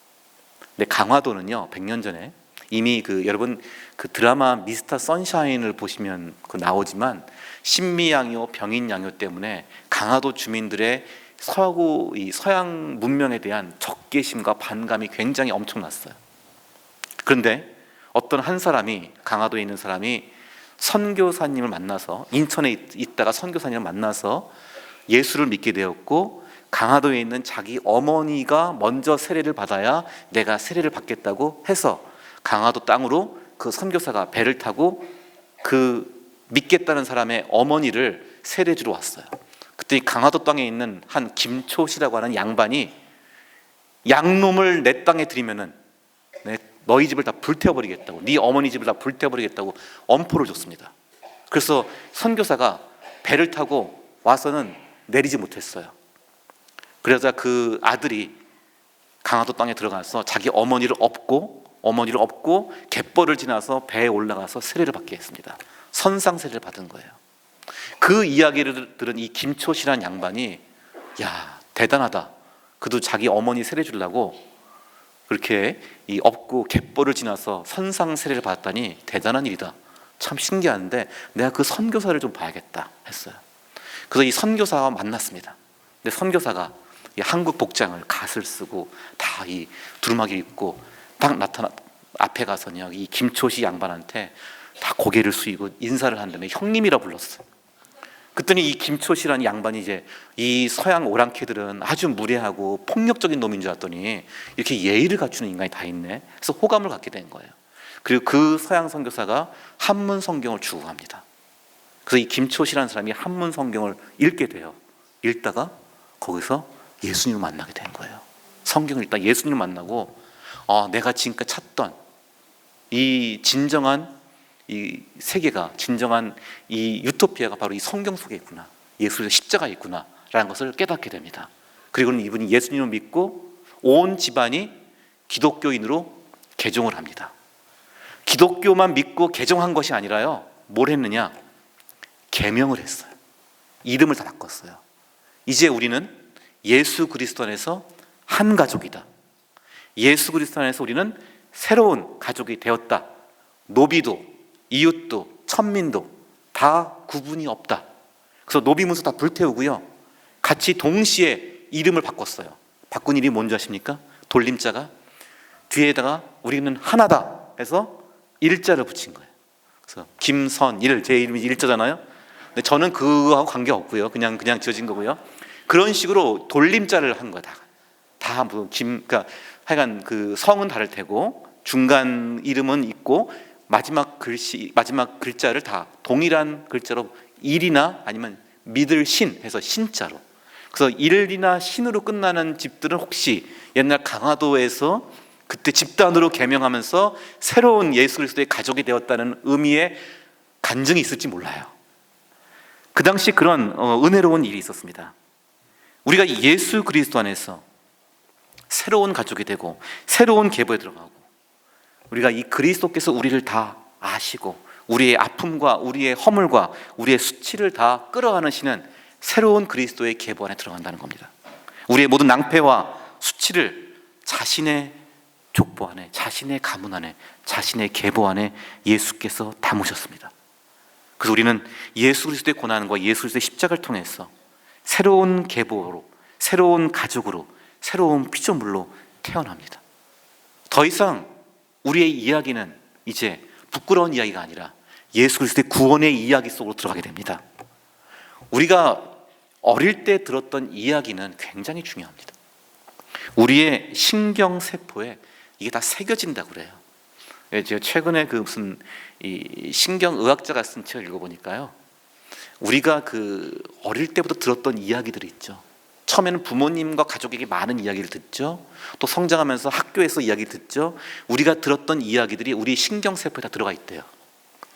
근데 강화도는요, 100년 전에 이미 여러분 그 드라마 미스터 선샤인을 보시면 나오지만 신미양요, 병인양요 때문에 강화도 주민들의 서양 문명에 대한 적개심과 반감이 굉장히 엄청났어요. 그런데 어떤 한 사람이, 강화도에 있는 사람이 선교사님을 만나서, 인천에 있다가 선교사님을 만나서 예수를 믿게 되었고, 강화도에 있는 자기 어머니가 먼저 세례를 받아야 내가 세례를 받겠다고 해서 강화도 땅으로 그 선교사가 배를 타고 그 믿겠다는 사람의 어머니를 세례 주러 왔어요. 그때 강화도 땅에 있는 한 김초시라고 하는 양반이 양놈을 내 땅에 들이면은 너희 집을 다 불태워버리겠다고, 네 어머니 집을 다 불태워버리겠다고 엄포를 줬습니다. 그래서 선교사가 배를 타고 와서는 내리지 못했어요. 그러자 그 아들이 강화도 땅에 들어가서 자기 어머니를 업고 갯벌을 지나서 배에 올라가서 세례를 받게 했습니다. 선상 세례를 받은 거예요. 그 이야기를 들은 이 김초시라는 양반이, 야, 대단하다. 그도 자기 어머니 세례 주려고 그렇게 업고 갯벌을 지나서 선상 세례를 받았다니 대단한 일이다. 참 신기한데 내가 그 선교사를 좀 봐야겠다 했어요. 그래서 이 선교사와 만났습니다. 근데 선교사가 이 한국 복장을, 갓을 쓰고 다 이 두루마기 입고 딱 앞에 가서요, 이 김초시 양반한테 다 고개를 숙이고 인사를 한 다음에 형님이라 불렀어요. 그랬더니 이 김초시라는 양반이 이제 이 서양 오랑캐들은 아주 무례하고 폭력적인 놈인 줄 알았더니 이렇게 예의를 갖추는 인간이 다 있네. 그래서 호감을 갖게 된 거예요. 그리고 그 서양 선교사가 한문 성경을 주고 갑니다. 그래서 이 김초시라는 사람이 한문 성경을 읽게 돼요. 읽다가 거기서 예수님을 만나게 된 거예요. 성경을 읽다가 예수님을 만나고, 내가 지금까지 찾던 이 진정한 이 세계가, 진정한 이 유토피아가 바로 이 성경 속에 있구나, 예수의 십자가에 있구나 라는 것을 깨닫게 됩니다. 그리고는 이분이 예수님을 믿고 온 집안이 기독교인으로 개종을 합니다. 기독교만 믿고 개종한 것이 아니라요, 뭘 했느냐, 계명을 했어요. 이름을 다 바꿨어요. 이제 우리는 예수 그리스도 안에서 한 가족이다. 예수 그리스도 안에서 우리는 새로운 가족이 되었다. 노비도 이웃도 천민도 다 구분이 없다. 그래서 노비문서 다 불태우고요, 같이 동시에 이름을 바꿨어요. 바꾼 이름이 뭔지 아십니까? 돌림자가 뒤에다가 우리는 하나다 해서 일자를 붙인 거예요. 그래서 김선일, 제 이름이 일자잖아요. 근데 저는 그거하고 관계없고요, 그냥 지어진 거고요. 그런 식으로 돌림자를 한 거야. 다 그러니까 하여간 그 성은 다를 테고 중간 이름은 있고 마지막 글자를 다 동일한 글자로 일이나 아니면 믿을 신 해서 신자로. 그래서 일이나 신으로 끝나는 집들은 혹시 옛날 강화도에서 그때 집단으로 개명하면서 새로운 예수 그리스도의 가족이 되었다는 의미의 간증이 있을지 몰라요. 그 당시 그런 은혜로운 일이 있었습니다. 우리가 예수 그리스도 안에서 새로운 가족이 되고 새로운 계보에 들어가고, 우리가 이 그리스도께서 우리를 다 아시고 우리의 아픔과 우리의 허물과 우리의 수치를 다 끌어안으시는 새로운 그리스도의 계보 안에 들어간다는 겁니다. 우리의 모든 낭패와 수치를 자신의 족보 안에, 자신의 가문 안에, 자신의 계보 안에 예수께서 담으셨습니다. 그래서 우리는 예수 그리스도의 고난과 예수 그리스도의 십자가를 통해서 새로운 계보로, 새로운 가족으로, 새로운 피조물로 태어납니다. 더 이상 우리의 이야기는 이제 부끄러운 이야기가 아니라 예수 그리스도의 구원의 이야기 속으로 들어가게 됩니다. 우리가 어릴 때 들었던 이야기는 굉장히 중요합니다. 우리의 신경세포에 이게 다 새겨진다고 그래요. 제가 최근에 그 무슨 이 신경의학자가 쓴 책을 읽어보니까요, 우리가 그 어릴 때부터 들었던 이야기들이 있죠. 처음에는 부모님과 가족에게 많은 이야기를 듣죠. 또 성장하면서 학교에서 이야기를 듣죠. 우리가 들었던 이야기들이 우리 신경세포에 다 들어가 있대요.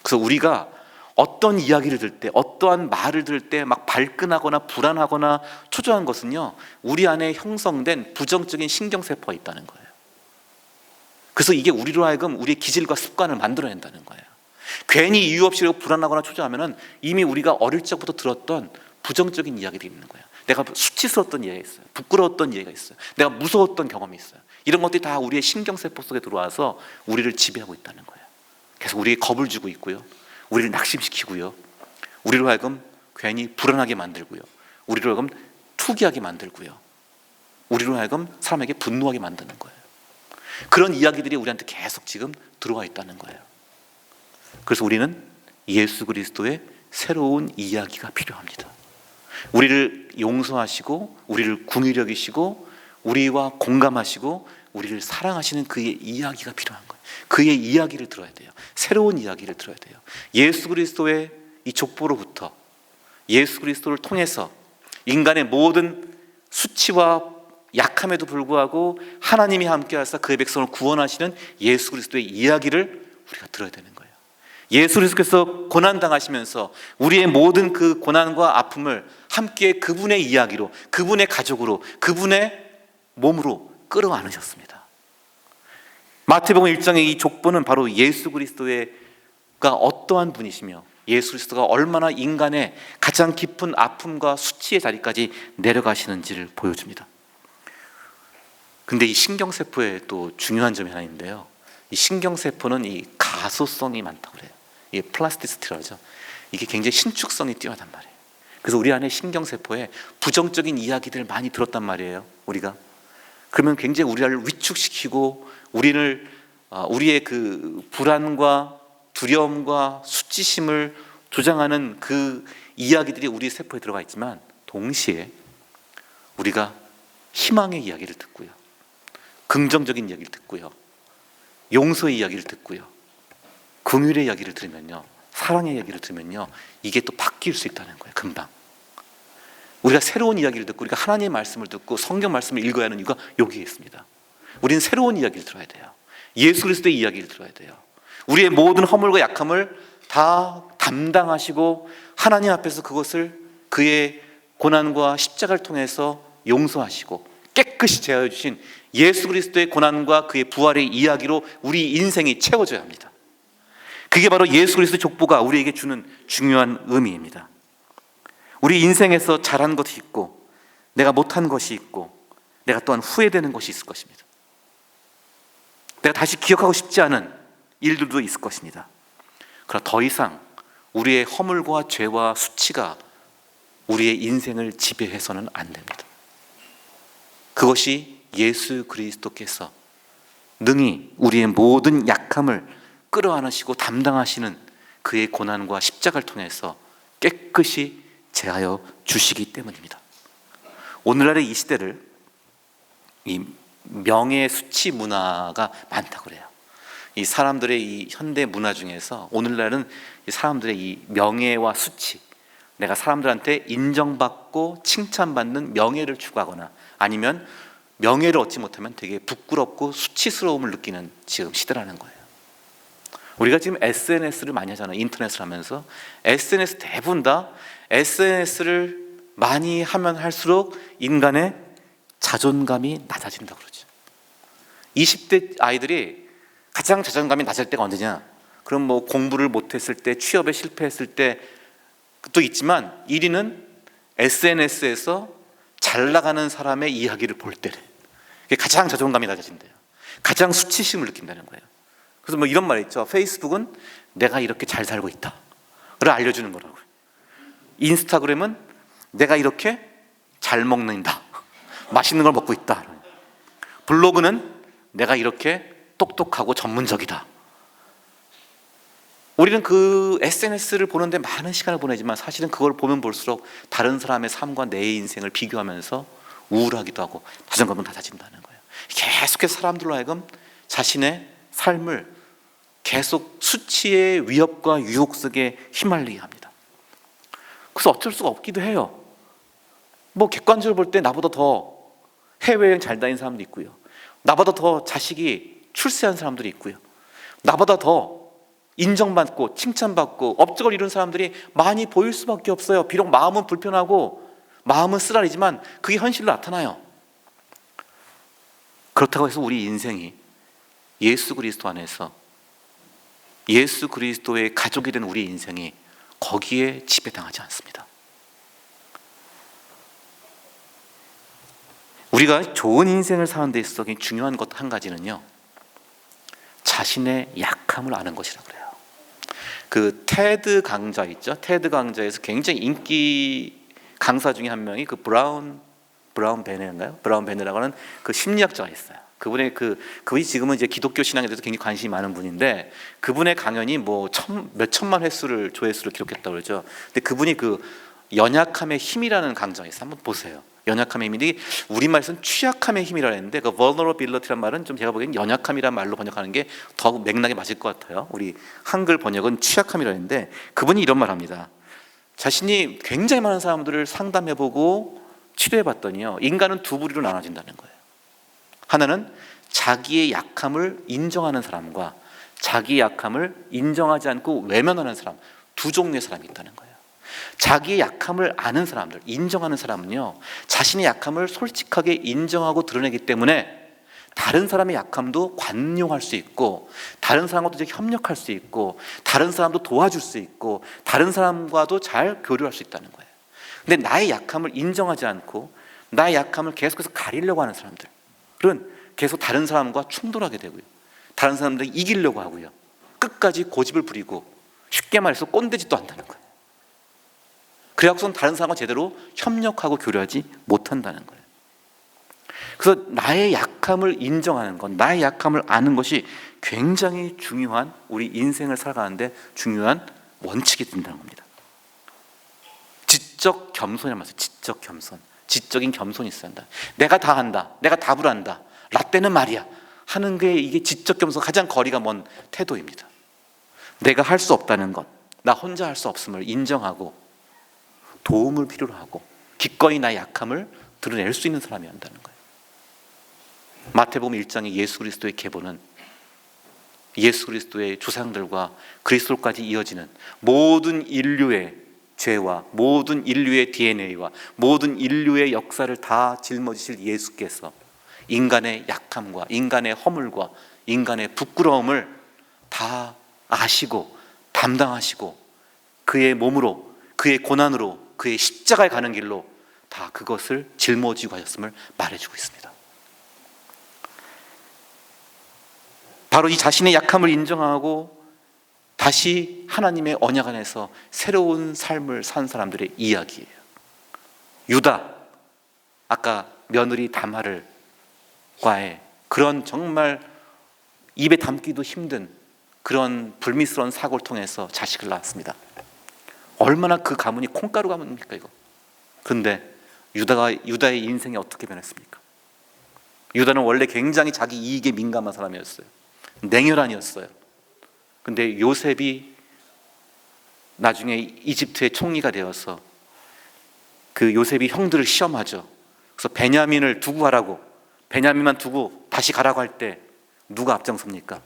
그래서 우리가 어떤 이야기를 들을 때, 어떠한 말을 들을 때 막 발끈하거나 불안하거나 초조한 것은요, 우리 안에 형성된 부정적인 신경세포가 있다는 거예요. 그래서 이게 우리로 하여금 우리의 기질과 습관을 만들어낸다는 거예요. 괜히 이유 없이 불안하거나 초조하면은 이미 우리가 어릴 적부터 들었던 부정적인 이야기들이 있는 거예요. 내가 수치스러웠던 이야기가 있어요. 부끄러웠던 이야기가 있어요. 내가 무서웠던 경험이 있어요. 이런 것들이 다 우리의 신경세포 속에 들어와서 우리를 지배하고 있다는 거예요. 그래서 우리에게 겁을 주고 있고요, 우리를 낙심시키고요, 우리로 하여금 괜히 불안하게 만들고요, 우리로 하여금 투기하게 만들고요, 우리로 하여금 사람에게 분노하게 만드는 거예요. 그런 이야기들이 우리한테 계속 지금 들어와 있다는 거예요. 그래서 우리는 예수 그리스도의 새로운 이야기가 필요합니다. 우리를 용서하시고 우리를 긍휼히 여기시고 우리와 공감하시고 우리를 사랑하시는 그의 이야기가 필요한 거예요. 그의 이야기를 들어야 돼요. 새로운 이야기를 들어야 돼요. 예수 그리스도의 이 족보로부터, 예수 그리스도를 통해서 인간의 모든 수치와 약함에도 불구하고 하나님이 함께 하사 그의 백성을 구원하시는 예수 그리스도의 이야기를 우리가 들어야 되는 거예요. 예수 그리스도께서 고난당하시면서 우리의 모든 그 고난과 아픔을 함께 그분의 이야기로, 그분의 가족으로, 그분의 몸으로 끌어안으셨습니다. 마태복음 1장의 이 족보는 바로 예수 그리스도가 어떠한 분이시며 예수 그리스도가 얼마나 인간의 가장 깊은 아픔과 수치의 자리까지 내려가시는지를 보여줍니다. 근데 이 신경세포에 또 중요한 점이 하나 있는데요, 이 신경세포는 이 가소성이 많다고 그래요. 이게 플라스티시티라죠. 이게 굉장히 신축성이 뛰어나단 말이에요. 그래서 우리 안에 신경세포에 부정적인 이야기들을 많이 들었단 말이에요, 우리가. 그러면 굉장히 우리를 위축시키고 우리의 그 불안과 두려움과 수치심을 조장하는 그 이야기들이 우리 세포에 들어가 있지만, 동시에 우리가 희망의 이야기를 듣고요, 긍정적인 이야기를 듣고요, 용서의 이야기를 듣고요, 긍휼의 이야기를 들으면요, 사랑의 이야기를 들으면요, 이게 또 바뀔 수 있다는 거예요. 금방 우리가 새로운 이야기를 듣고 우리가 하나님의 말씀을 듣고 성경 말씀을 읽어야 하는 이유가 여기에 있습니다. 우리는 새로운 이야기를 들어야 돼요. 예수 그리스도의 이야기를 들어야 돼요. 우리의 모든 허물과 약함을 다 담당하시고 하나님 앞에서 그것을 그의 고난과 십자가를 통해서 용서하시고 깨끗이 제하여 주신 예수 그리스도의 고난과 그의 부활의 이야기로 우리 인생이 채워져야 합니다. 그게 바로 예수 그리스도의 족보가 우리에게 주는 중요한 의미입니다. 우리 인생에서 잘한 것이 있고 내가 못한 것이 있고 내가 또한 후회되는 것이 있을 것입니다. 내가 다시 기억하고 싶지 않은 일들도 있을 것입니다. 그러나 더 이상 우리의 허물과 죄와 수치가 우리의 인생을 지배해서는 안 됩니다. 그것이 예수 그리스도께서 능히 우리의 모든 약함을 끌어안으시고 담당하시는 그의 고난과 십자가를 통해서 깨끗이 제하여 주시기 때문입니다. 오늘날의 이 시대를 이 명예 수치 문화가 많다고 그래요. 이 사람들의 이 현대 문화 중에서 오늘날은 이 사람들의 이 명예와 수치, 내가 사람들한테 인정받고 칭찬받는 명예를 추구하거나 아니면 명예를 얻지 못하면 되게 부끄럽고 수치스러움을 느끼는 지금 시대라는 거예요. 우리가 지금 SNS를 많이 하잖아요. 인터넷을 하면서 SNS 대부분 다 SNS를 많이 하면 할수록 인간의 자존감이 낮아진다고 그러죠. 20대 아이들이 가장 자존감이 낮을 때가 언제냐? 그럼 뭐 공부를 못했을 때, 취업에 실패했을 때도 있지만 1위는 SNS에서 잘 나가는 사람의 이야기를 볼 때래. 그게 가장 자존감이 낮아진대요. 가장 수치심을 느낀다는 거예요. 그래서 뭐 이런 말이 있죠. 페이스북은 내가 이렇게 잘 살고 있다를 알려주는 거라고요. 인스타그램은 내가 이렇게 잘 먹는다, 맛있는 걸 먹고 있다. 블로그는 내가 이렇게 똑똑하고 전문적이다. 우리는 그 SNS를 보는데 많은 시간을 보내지만 사실은 그걸 보면 볼수록 다른 사람의 삶과 내 인생을 비교하면서 우울하기도 하고 자존감은 낮아진다는 거예요. 계속해서 사람들로 하여금 자신의 삶을 계속 수치의 위협과 유혹 속에 휘말리게 합니다. 그래서 어쩔 수가 없기도 해요. 뭐 객관적으로 볼 때 나보다 더 해외여행 잘 다닌 사람도 있고요, 나보다 더 자식이 출세한 사람들이 있고요, 나보다 더 인정받고 칭찬받고 업적을 이룬 사람들이 많이 보일 수밖에 없어요. 비록 마음은 불편하고 마음은 쓰라리지만 그게 현실로 나타나요. 그렇다고 해서 우리 인생이 예수 그리스도 안에서 예수 그리스도의 가족이 된 우리 인생이 거기에 지배당하지 않습니다. 우리가 좋은 인생을 사는 데 있어서 중요한 것 한 가지는요, 자신의 약함을 아는 것이라고 그래요. 그 테드 강좌 있죠? 테드 강좌에서 굉장히 인기 강사 중에 한 명이 그 브라운 베네인가요? 브라운 베네라고 하는 그 심리학자가 있어요. 그분이 지금은 이제 기독교 신앙에 대해서 굉장히 관심이 많은 분인데, 그분의 강연이 뭐 몇 천만 조회수를 기록했다고 그러죠. 근데 그분이 그 연약함의 힘이라는 강좌가 있어요. 한번 보세요. 연약함의 힘이 우리말에서는 취약함의 힘이라고 했는데, 그 vulnerability란 말은 좀 제가 보기엔 연약함이란 말로 번역하는 게 더 맥락이 맞을 것 같아요. 우리 한글 번역은 취약함이라고 했는데, 그분이 이런 말 합니다. 자신이 굉장히 많은 사람들을 상담해보고 치료해봤더니요, 인간은 두 부류로 나눠진다는 거예요. 하나는 자기의 약함을 인정하는 사람과 자기의 약함을 인정하지 않고 외면하는 사람, 두 종류의 사람이 있다는 거예요. 자기의 약함을 아는 사람들, 인정하는 사람은요, 자신의 약함을 솔직하게 인정하고 드러내기 때문에 다른 사람의 약함도 관용할 수 있고, 다른 사람과도 협력할 수 있고, 다른 사람도 도와줄 수 있고, 다른 사람과도 잘 교류할 수 있다는 거예요. 근데 나의 약함을 인정하지 않고 나의 약함을 계속해서 가리려고 하는 사람들은 계속 다른 사람과 충돌하게 되고요, 다른 사람들이 이기려고 하고요, 끝까지 고집을 부리고 쉽게 말해서 꼰대짓도 한다는 거예요. 그래갖고선 다른 사람과 제대로 협력하고 교류하지 못한다는 거예요. 그래서 나의 약함을 인정하는 것, 나의 약함을 아는 것이 굉장히 중요한, 우리 인생을 살아가는데 중요한 원칙이 된다는 겁니다. 지적 겸손이란 말이에요. 지적 겸손, 지적인 겸손이 있어야 한다. 내가 다 한다, 내가 답을 한다, 라떼는 말이야 하는 게, 이게 지적 겸손 가장 거리가 먼 태도입니다. 내가 할 수 없다는 것, 나 혼자 할 수 없음을 인정하고 도움을 필요로 하고 기꺼이 나의 약함을 드러낼 수 있는 사람이 한다는 거예요. 마태복음 1장의 예수 그리스도의 계보는 예수 그리스도의 조상들과 그리스도까지 이어지는 모든 인류의 죄와 모든 인류의 DNA와 모든 인류의 역사를 다 짊어지실 예수께서 인간의 약함과 인간의 허물과 인간의 부끄러움을 다 아시고 담당하시고 그의 몸으로, 그의 고난으로, 그의 십자가에 가는 길로 다 그것을 짊어지고 하셨음을 말해주고 있습니다. 바로 이 자신의 약함을 인정하고 다시 하나님의 언약 안에서 새로운 삶을 산 사람들의 이야기예요. 유다, 아까 며느리 다말과의 그런 정말 입에 담기도 힘든 그런 불미스러운 사고를 통해서 자식을 낳았습니다. 얼마나 그 가문이 콩가루 가문입니까 이거. 그런데 유다의 인생이 어떻게 변했습니까? 유다는 원래 굉장히 자기 이익에 민감한 사람이었어요. 냉혈한이었어요. 근데 요셉이 나중에 이집트의 총리가 되어서 그 요셉이 형들을 시험하죠. 그래서 베냐민을 두고 가라고, 베냐민만 두고 다시 가라고 할 때 누가 앞장섭니까?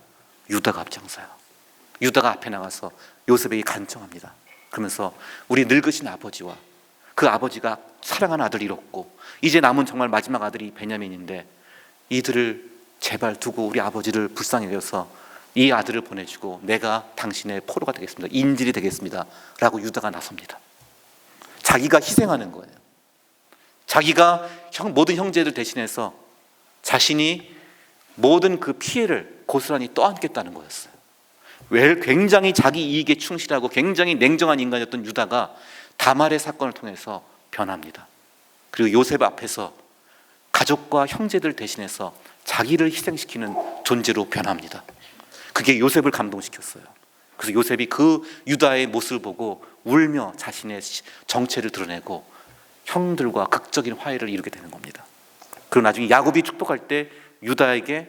유다가 앞장서요. 유다가 앞에 나가서 요셉에게 간청합니다. 그러면서 우리 늙으신 아버지와 그 아버지가 사랑하는 아들을 잃었고 이제 남은 정말 마지막 아들이 베냐민인데 이들을 제발 두고 우리 아버지를 불쌍히 여겨서 이 아들을 보내주고 내가 당신의 포로가 되겠습니다, 인질이 되겠습니다 라고 유다가 나섭니다. 자기가 희생하는 거예요. 자기가 모든 형제들 대신해서 자신이 모든 그 피해를 고스란히 떠안겠다는 거였어요. 왜 굉장히 자기 이익에 충실하고 굉장히 냉정한 인간이었던 유다가 다말의 사건을 통해서 변합니다. 그리고 요셉 앞에서 가족과 형제들 대신해서 자기를 희생시키는 존재로 변합니다. 그게 요셉을 감동시켰어요. 그래서 요셉이 그 유다의 모습을 보고 울며 자신의 정체를 드러내고 형들과 극적인 화해를 이루게 되는 겁니다. 그리고 나중에 야곱이 축복할 때 유다에게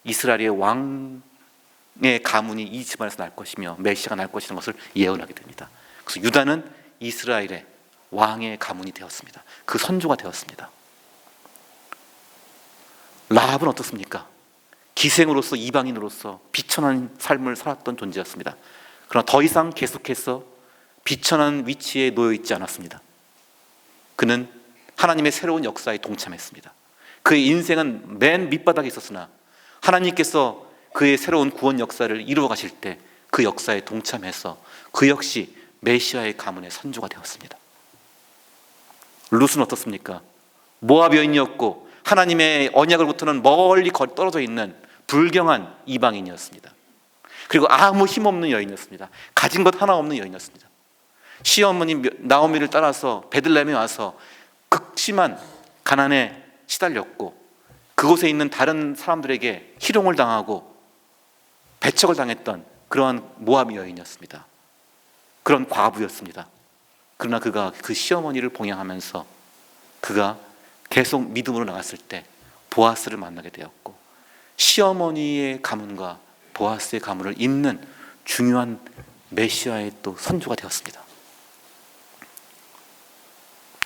이스라엘의 왕의 가문이 이 집안에서 날 것이며 메시아가 날 것이라는 것을 예언하게 됩니다. 그래서 유다는 이스라엘의 왕의 가문이 되었습니다. 그 선조가 되었습니다. 라합은 어떻습니까? 기생으로서, 이방인으로서 비천한 삶을 살았던 존재였습니다. 그러나 더 이상 계속해서 비천한 위치에 놓여 있지 않았습니다. 그는 하나님의 새로운 역사에 동참했습니다. 그의 인생은 맨 밑바닥에 있었으나 하나님께서 그의 새로운 구원 역사를 이루어 가실 때 그 역사에 동참해서 그 역시 메시아의 가문의 선조가 되었습니다. 룻은 어떻습니까? 모압 여인이었고 하나님의 언약으로부터는 멀리 떨어져 있는 불경한 이방인이었습니다. 그리고 아무 힘없는 여인이었습니다. 가진 것 하나 없는 여인이었습니다. 시어머니 나오미를 따라서 베들레헴에 와서 극심한 가난에 시달렸고 그곳에 있는 다른 사람들에게 희롱을 당하고 배척을 당했던 그러한 모압 여인이었습니다. 그런 과부였습니다. 그러나 그가 그 시어머니를 봉양하면서 그가 계속 믿음으로 나갔을 때 보아스를 만나게 되었고 시어머니의 가문과 보아스의 가문을 잇는 중요한 메시아의 또 선조가 되었습니다.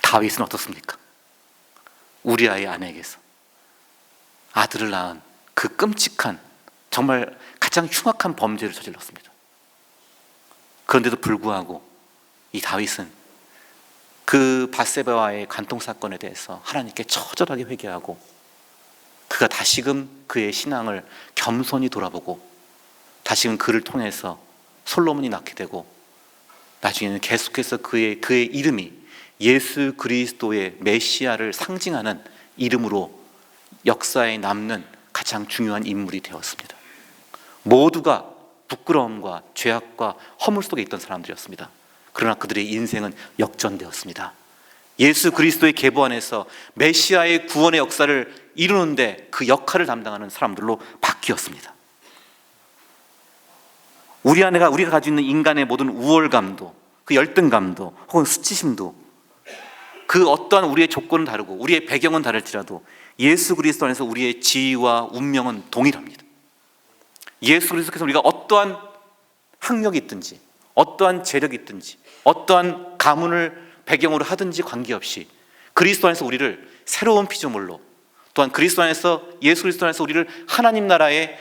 다윗은 어떻습니까? 우리아의 아내에게서 아들을 낳은 그 끔찍한 정말 가장 흉악한 범죄를 저질렀습니다. 그런데도 불구하고 이 다윗은 그 밧세바와의 간통 사건에 대해서 하나님께 처절하게 회개하고 그가 다시금 그의 신앙을 겸손히 돌아보고 다시금 그를 통해서 솔로몬이 낳게 되고 나중에는 계속해서 그의 이름이 예수 그리스도의 메시아를 상징하는 이름으로 역사에 남는 가장 중요한 인물이 되었습니다. 모두가 부끄러움과 죄악과 허물 속에 있던 사람들이었습니다. 그러나 그들의 인생은 역전되었습니다. 예수 그리스도의 계보 안에서 메시아의 구원의 역사를 이루는데 그 역할을 담당하는 사람들로 바뀌었습니다. 우리가 가지고 있는 인간의 모든 우월감도, 그 열등감도, 혹은 수치심도, 그 어떠한 우리의 조건은 다르고 우리의 배경은 다를지라도 예수 그리스도 안에서 우리의 지위와 운명은 동일합니다. 예수 그리스도께서 우리가 어떠한 학력이 있든지 어떠한 재력이 있든지 어떠한 가문을 배경으로 하든지 관계없이 그리스도 안에서 우리를 새로운 피조물로, 또한 그리스도 안에서, 예수 그리스도 안에서 우리를 하나님 나라의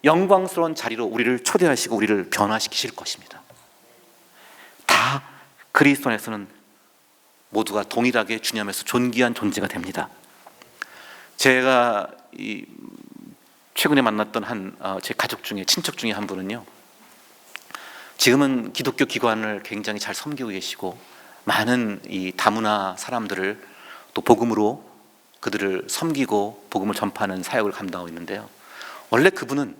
영광스러운 자리로 우리를 초대하시고 우리를 변화시키실 것입니다. 다 그리스도 안에서는 모두가 동일하게 주님 안에서 존귀한 존재가 됩니다. 제가 최근에 만났던 제 가족 중에, 친척 중에 한 분은요, 지금은 기독교 기관을 굉장히 잘 섬기고 계시고 많은 이 다문화 사람들을 또 복음으로 그들을 섬기고 복음을 전파하는 사역을 감당하고 있는데요, 원래 그분은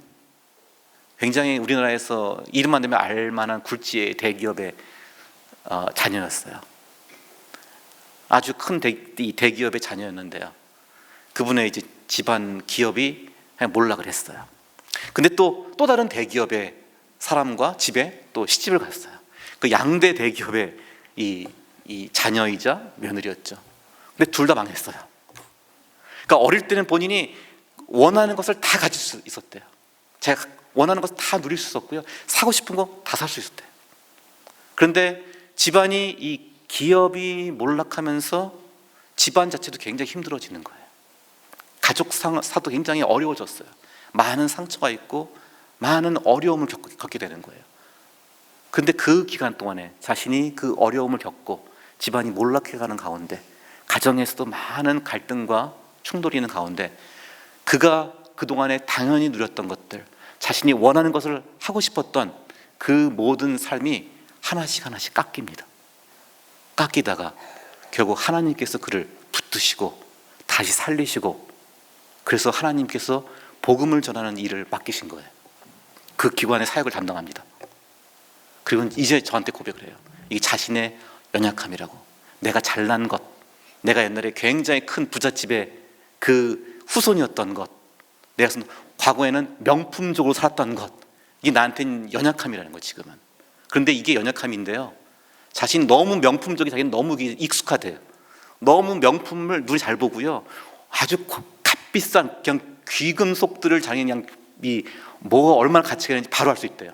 굉장히 우리나라에서 이름만 되면 알만한 굴지의 대기업의 자녀였어요. 아주 큰 대기업의 자녀였는데요, 그분의 이제 집안 기업이 그냥 몰락을 했어요. 근데 또 다른 대기업의 사람과 집에 또 시집을 갔어요. 그 양대 대기업의 이 자녀이자 며느리였죠. 근데 둘 다 망했어요. 그러니까 어릴 때는 본인이 원하는 것을 다 가질 수 있었대요. 제가 원하는 것을 다 누릴 수 있었고요, 사고 싶은 거 다 살 수 있었대요. 그런데 집안이, 이 기업이 몰락하면서 집안 자체도 굉장히 힘들어지는 거예요. 가족 사도 굉장히 어려워졌어요. 많은 상처가 있고 많은 어려움을 겪게 되는 거예요. 그런데 그 기간 동안에 자신이 그 어려움을 겪고 집안이 몰락해가는 가운데, 가정에서도 많은 갈등과 충돌이 있는 가운데 그가 그동안에 당연히 누렸던 것들, 자신이 원하는 것을 하고 싶었던 그 모든 삶이 하나씩 깎이다가 결국 하나님께서 그를 붙드시고 다시 살리시고, 그래서 하나님께서 복음을 전하는 일을 맡기신 거예요. 그 기관의 사역을 담당합니다. 그리고 이제 저한테 고백을 해요. 이게 자신의 연약함이라고. 내가 잘난 것, 내가 옛날에 굉장히 큰 부잣집의 그 후손이었던 것, 내가 과거에는 명품적으로 살았던 것, 이게 나한테는 연약함이라는 거예요, 지금은. 그런데 이게 연약함인데요, 자신 너무 명품적인, 자기는 너무 익숙하대요. 너무 명품을 눈에 잘 보고요, 아주 값비싼 그냥 귀금속들을 자기는 그냥 뭐가 얼마나 가치가 있는지 바로 알 수 있대요.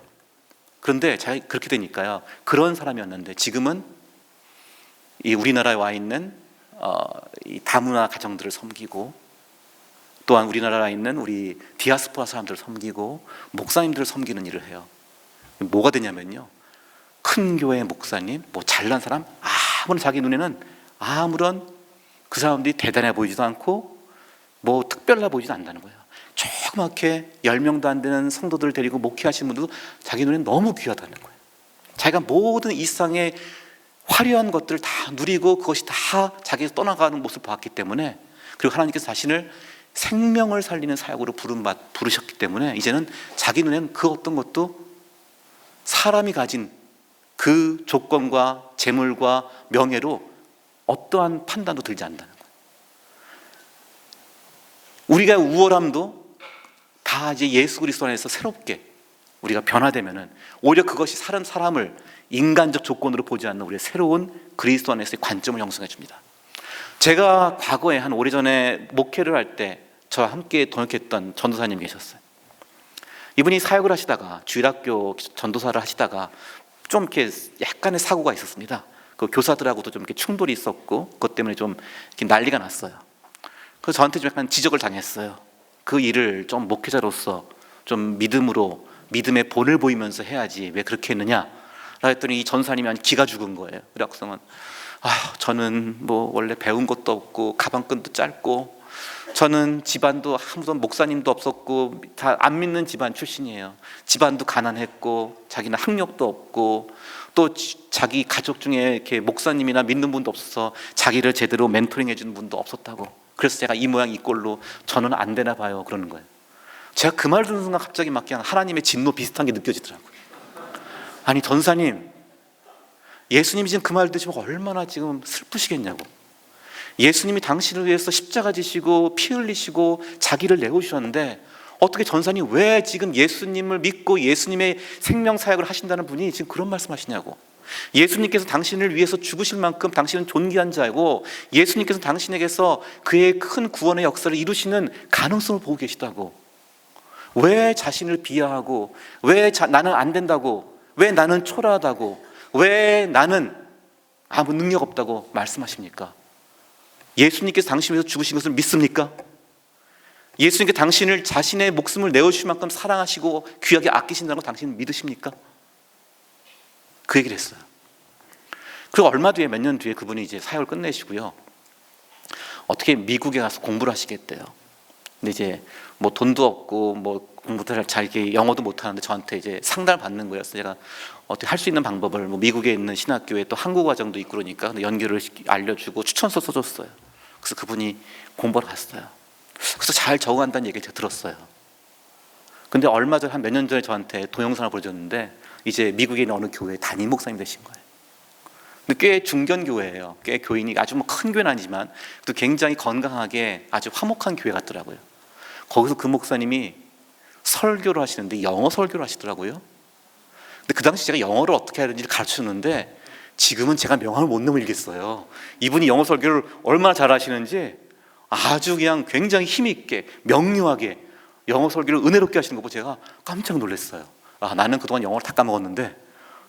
그런데 자기 그렇게 되니까요, 그런 사람이었는데 지금은 이 우리나라에 와 있는 이 다문화 가정들을 섬기고, 또한 우리나라에 있는 우리 디아스포라 사람들을 섬기고 목사님들을 섬기는 일을 해요. 뭐가 되냐면요, 큰 교회 목사님, 뭐 잘난 사람, 아무런 자기 눈에는 아무런 그 사람들이 대단해 보이지도 않고 뭐 특별해 보이지도 않는다는 거예요. 조그맣게 10명도 안 되는 성도들을 데리고 목회하시는 분도 자기 눈에 너무 귀하다는 거예요. 자기가 모든 이상의 화려한 것들을 다 누리고 그것이 다 자기에서 떠나가는 모습을 봤기 때문에, 그리고 하나님께서 자신을 생명을 살리는 사역으로 부르셨기 때문에 이제는 자기 눈에는 그 어떤 것도 사람이 가진 그 조건과 재물과 명예로 어떠한 판단도 들지 않는다는 거예요. 우리가 우월함도 다 이제 예수 그리스도 안에서 새롭게 우리가 변화되면은 오히려 그것이 다른 사람을 인간적 조건으로 보지 않는 우리의 새로운 그리스도 안에서의 관점을 형성해 줍니다. 제가 과거에 한 오래전에 목회를 할 때 저와 함께 동역했던 전도사님 계셨어요. 이분이 사역을 하시다가 주일학교 전도사를 하시다가 좀 이렇게 약간의 사고가 있었습니다. 그 교사들하고도 좀 이렇게 충돌이 있었고 그것 때문에 좀 이렇게 난리가 났어요. 그래서 저한테 좀 약간 지적을 당했어요. 그 일을 좀 목회자로서 좀 믿음의 본을 보이면서 해야지 왜 그렇게 했느냐 했더니 이 전사님이 한 기가 죽은 거예요. 그래서 저는 뭐 원래 배운 것도 없고 가방끈도 짧고 저는 집안도 아무도 목사님도 없었고 다 안 믿는 집안 출신이에요. 집안도 가난했고 자기는 학력도 없고 또 자기 가족 중에 이렇게 목사님이나 믿는 분도 없어서 자기를 제대로 멘토링 해주는 분도 없었다고. 그래서 제가 이 모양 이 꼴로 저는 안 되나 봐요 그러는 거예요. 제가 그 말 듣는 순간 갑자기 막 그냥 하나님의 진노 비슷한 게 느껴지더라고요. 아니 전사님, 예수님이 지금 그 말 들으시면 얼마나 지금 슬프시겠냐고. 예수님이 당신을 위해서 십자가 지시고 피 흘리시고 자기를 내어주셨는데 어떻게 전사님 왜 지금 예수님을 믿고 예수님의 생명 사역을 하신다는 분이 지금 그런 말씀하시냐고. 예수님께서 당신을 위해서 죽으실 만큼 당신은 존귀한 자고 예수님께서 당신에게서 그의 큰 구원의 역사를 이루시는 가능성을 보고 계시다고. 왜 자신을 비하하고 왜 나는 안 된다고, 왜 나는 초라하다고, 왜 나는 아무 능력 없다고 말씀하십니까? 예수님께서 당신을 위해서 죽으신 것을 믿습니까? 예수님께서 당신을 자신의 목숨을 내어주실 만큼 사랑하시고 귀하게 아끼신다는 걸 당신은 믿으십니까? 그 얘기를 했어요. 그리고 얼마 뒤에 몇 년 뒤에 그분이 이제 사역을 끝내시고요, 어떻게 미국에 가서 공부를 하시겠대요. 근데 이제 뭐 돈도 없고 뭐 공부도 잘 이렇게 영어도 못 하는데 저한테 이제 상담을 받는 거예요. 그래서 제가 어떻게 할 수 있는 방법을 뭐 미국에 있는 신학교에 또 한국 과정도 있고 그러니까 연결을 알려주고 추천서 써줬어요. 그래서 그분이 공부를 갔어요. 그래서 잘 적응한다는 얘기를 제가 들었어요. 근데 얼마 전에 한 몇 년 전에 저한테 동영상을 보여줬는데 이제 미국에 있는 어느 교회 담임 목사님 되신 거예요. 근데 꽤 중견 교회예요. 꽤 교인이 아주 뭐 큰 교회는 아니지만 또 굉장히 건강하게 아주 화목한 교회 같더라고요. 거기서 그 목사님이 설교를 하시는데 영어 설교를 하시더라고요. 근데 그 당시 제가 영어를 어떻게 해야 되는지를 가르쳤는데 지금은 제가 명함을 못 넘기겠어요. 이분이 영어 설교를 얼마나 잘하시는지 아주 그냥 굉장히 힘있게 명료하게 영어 설교를 은혜롭게 하시는 거 보고 제가 깜짝 놀랐어요. 나는 그동안 영어를 다 까먹었는데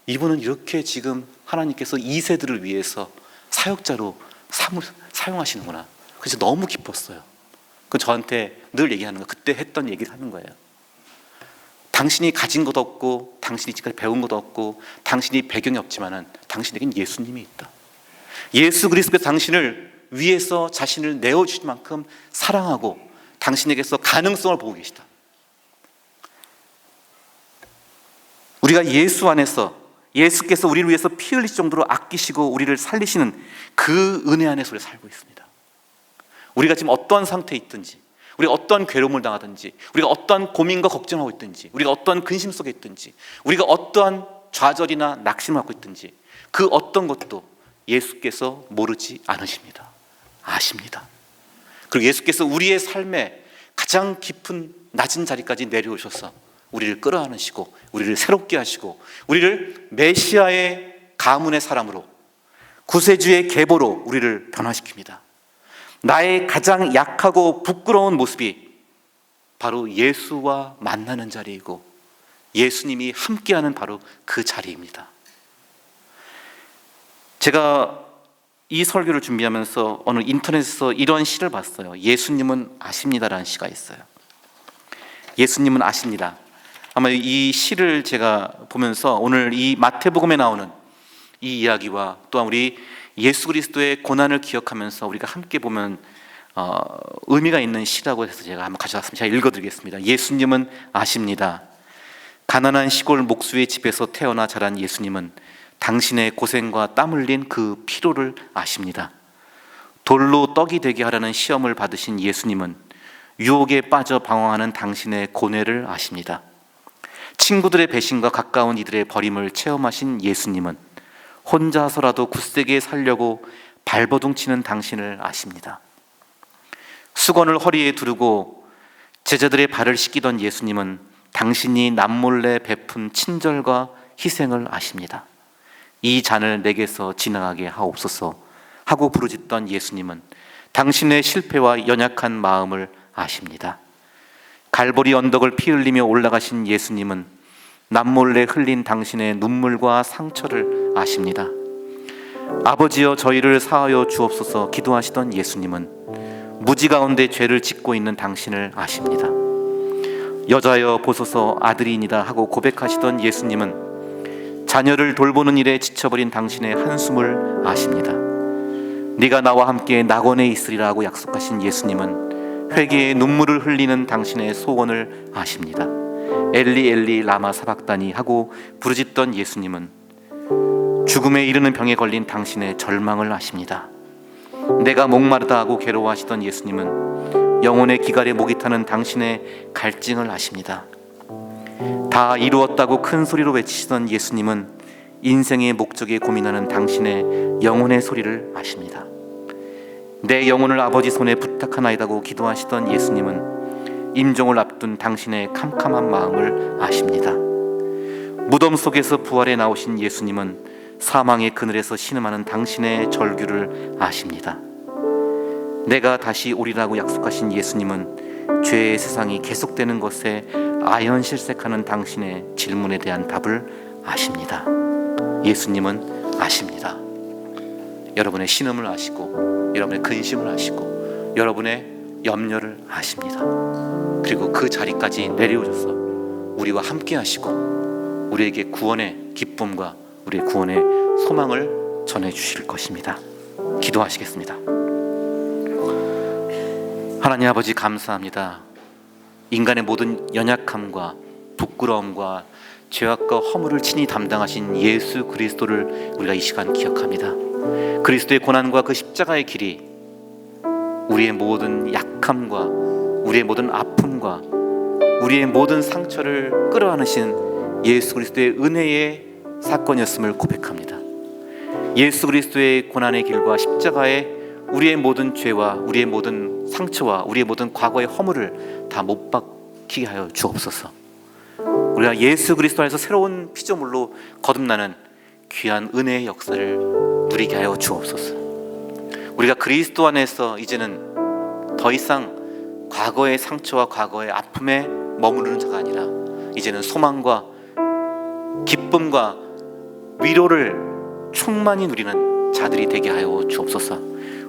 이분은 이렇게 지금 하나님께서 2세들을 위해서 사역자로 사용하시는구나. 그래서 너무 기뻤어요. 그 저한테 늘 얘기하는 거, 그때 했던 얘기를 하는 거예요. 당신이 가진 것도 없고 당신이 지금까지 배운 것도 없고 당신이 배경이 없지만은 당신에겐 예수님이 있다. 예수 그리스도께서 당신을 위해서 자신을 내어주신 만큼 사랑하고 당신에게서 가능성을 보고 계시다. 우리가 예수 안에서, 예수께서 우리를 위해서 피 흘릴 정도로 아끼시고 우리를 살리시는 그 은혜 안에서 우리가 살고 있습니다. 우리가 지금 어떤 상태에 있든지, 우리가 어떤 괴로움을 당하든지, 우리가 어떤 고민과 걱정하고 있든지, 우리가 어떤 근심 속에 있든지, 우리가 어떠한 좌절이나 낙심을 갖고 있든지 그 어떤 것도 예수께서 모르지 않으십니다. 아십니다. 그리고 예수께서 우리의 삶에 가장 깊은 낮은 자리까지 내려오셔서 우리를 끌어안으시고 우리를 새롭게 하시고 우리를 메시아의 가문의 사람으로, 구세주의 계보로 우리를 변화시킵니다. 나의 가장 약하고 부끄러운 모습이 바로 예수와 만나는 자리이고 예수님이 함께하는 바로 그 자리입니다. 제가 이 설교를 준비하면서 어느 인터넷에서 이런 시를 봤어요. 예수님은 아십니다라는 시가 있어요. 예수님은 아십니다. 아마 이 시를 제가 보면서 오늘 이 마태복음에 나오는 이 이야기와 또한 우리 예수 그리스도의 고난을 기억하면서 우리가 함께 보면 의미가 있는 시라고 해서 제가 한번 가져왔습니다. 제가 읽어드리겠습니다. 예수님은 아십니다. 가난한 시골 목수의 집에서 태어나 자란 예수님은 당신의 고생과 땀 흘린 그 피로를 아십니다. 돌로 떡이 되게 하라는 시험을 받으신 예수님은 유혹에 빠져 방황하는 당신의 고뇌를 아십니다. 친구들의 배신과 가까운 이들의 버림을 체험하신 예수님은 혼자서라도 굳세게 살려고 발버둥 치는 당신을 아십니다. 수건을 허리에 두르고 제자들의 발을 씻기던 예수님은 당신이 남몰래 베푼 친절과 희생을 아십니다. 이 잔을 내게서 지나가게 하옵소서 하고 부르짖던 예수님은 당신의 실패와 연약한 마음을 아십니다. 갈보리 언덕을 피 흘리며 올라가신 예수님은 남몰래 흘린 당신의 눈물과 상처를 아십니다. 아버지여 저희를 사하여 주옵소서 기도하시던 예수님은 무지 가운데 죄를 짓고 있는 당신을 아십니다. 여자여 보소서 아들이니라 하고 고백하시던 예수님은 자녀를 돌보는 일에 지쳐버린 당신의 한숨을 아십니다. 네가 나와 함께 낙원에 있으리라 하고 약속하신 예수님은 회개의 눈물을 흘리는 당신의 소원을 아십니다. 엘리 엘리 라마 사박다니 하고 부르짖던 예수님은 죽음에 이르는 병에 걸린 당신의 절망을 아십니다. 내가 목마르다 하고 괴로워하시던 예수님은 영혼의 기갈에 목이 타는 당신의 갈증을 아십니다. 다 이루었다고 큰 소리로 외치시던 예수님은 인생의 목적에 고민하는 당신의 영혼의 소리를 아십니다. 내 영혼을 아버지 손에 부탁하나이다고 기도하시던 예수님은 임종을 앞둔 당신의 캄캄한 마음을 아십니다. 무덤 속에서 부활해 나오신 예수님은 사망의 그늘에서 신음하는 당신의 절규를 아십니다. 내가 다시 오리라고 약속하신 예수님은 죄의 세상이 계속되는 것에 아연실색하는 당신의 질문에 대한 답을 아십니다. 예수님은 아십니다. 여러분의 신음을 아시고 여러분의 근심을 아시고 여러분의 염려를 아십니다. 그리고 그 자리까지 내려오셔서 우리와 함께 하시고 우리에게 구원의 기쁨과 우리의 구원의 소망을 전해주실 것입니다. 기도하시겠습니다. 하나님 아버지 감사합니다. 인간의 모든 연약함과 부끄러움과 죄악과 허물을 친히 담당하신 예수 그리스도를 우리가 이 시간 기억합니다. 그리스도의 고난과 그 십자가의 길이 우리의 모든 약함과 우리의 모든 아픔과 우리의 모든 상처를 끌어안으신 예수 그리스도의 은혜의 사건이었음을 고백합니다. 예수 그리스도의 고난의 길과 십자가에 우리의 모든 죄와 우리의 모든 상처와 우리의 모든 과거의 허물을 다 못 박히게 하여 주옵소서. 우리가 예수 그리스도 안에서 새로운 피조물로 거듭나는 귀한 은혜의 역사를 누리게 하여 주옵소서. 우리가 그리스도 안에서 이제는 더 이상 과거의 상처와 과거의 아픔에 머무르는 자가 아니라 이제는 소망과 기쁨과 위로를 충만히 누리는 자들이 되게 하여 주옵소서.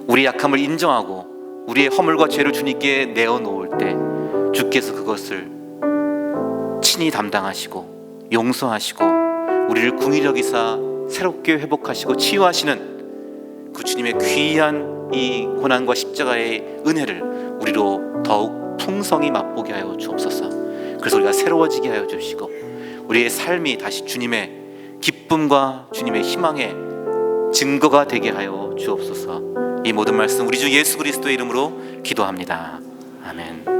우리 약함을 인정하고 우리의 허물과 죄를 주님께 내어놓을 때 주께서 그것을 친히 담당하시고 용서하시고 우리를 궁일히 여기사 새롭게 회복하시고 치유하시는 그 주님의 귀한 이 고난과 십자가의 은혜를 우리로 더욱 풍성히 맛보게 하여 주옵소서. 그래서 우리가 새로워지게 하여 주시고 우리의 삶이 다시 주님의 기쁨과 주님의 희망의 증거가 되게 하여 주옵소서. 이 모든 말씀 우리 주 예수 그리스도의 이름으로 기도합니다. 아멘.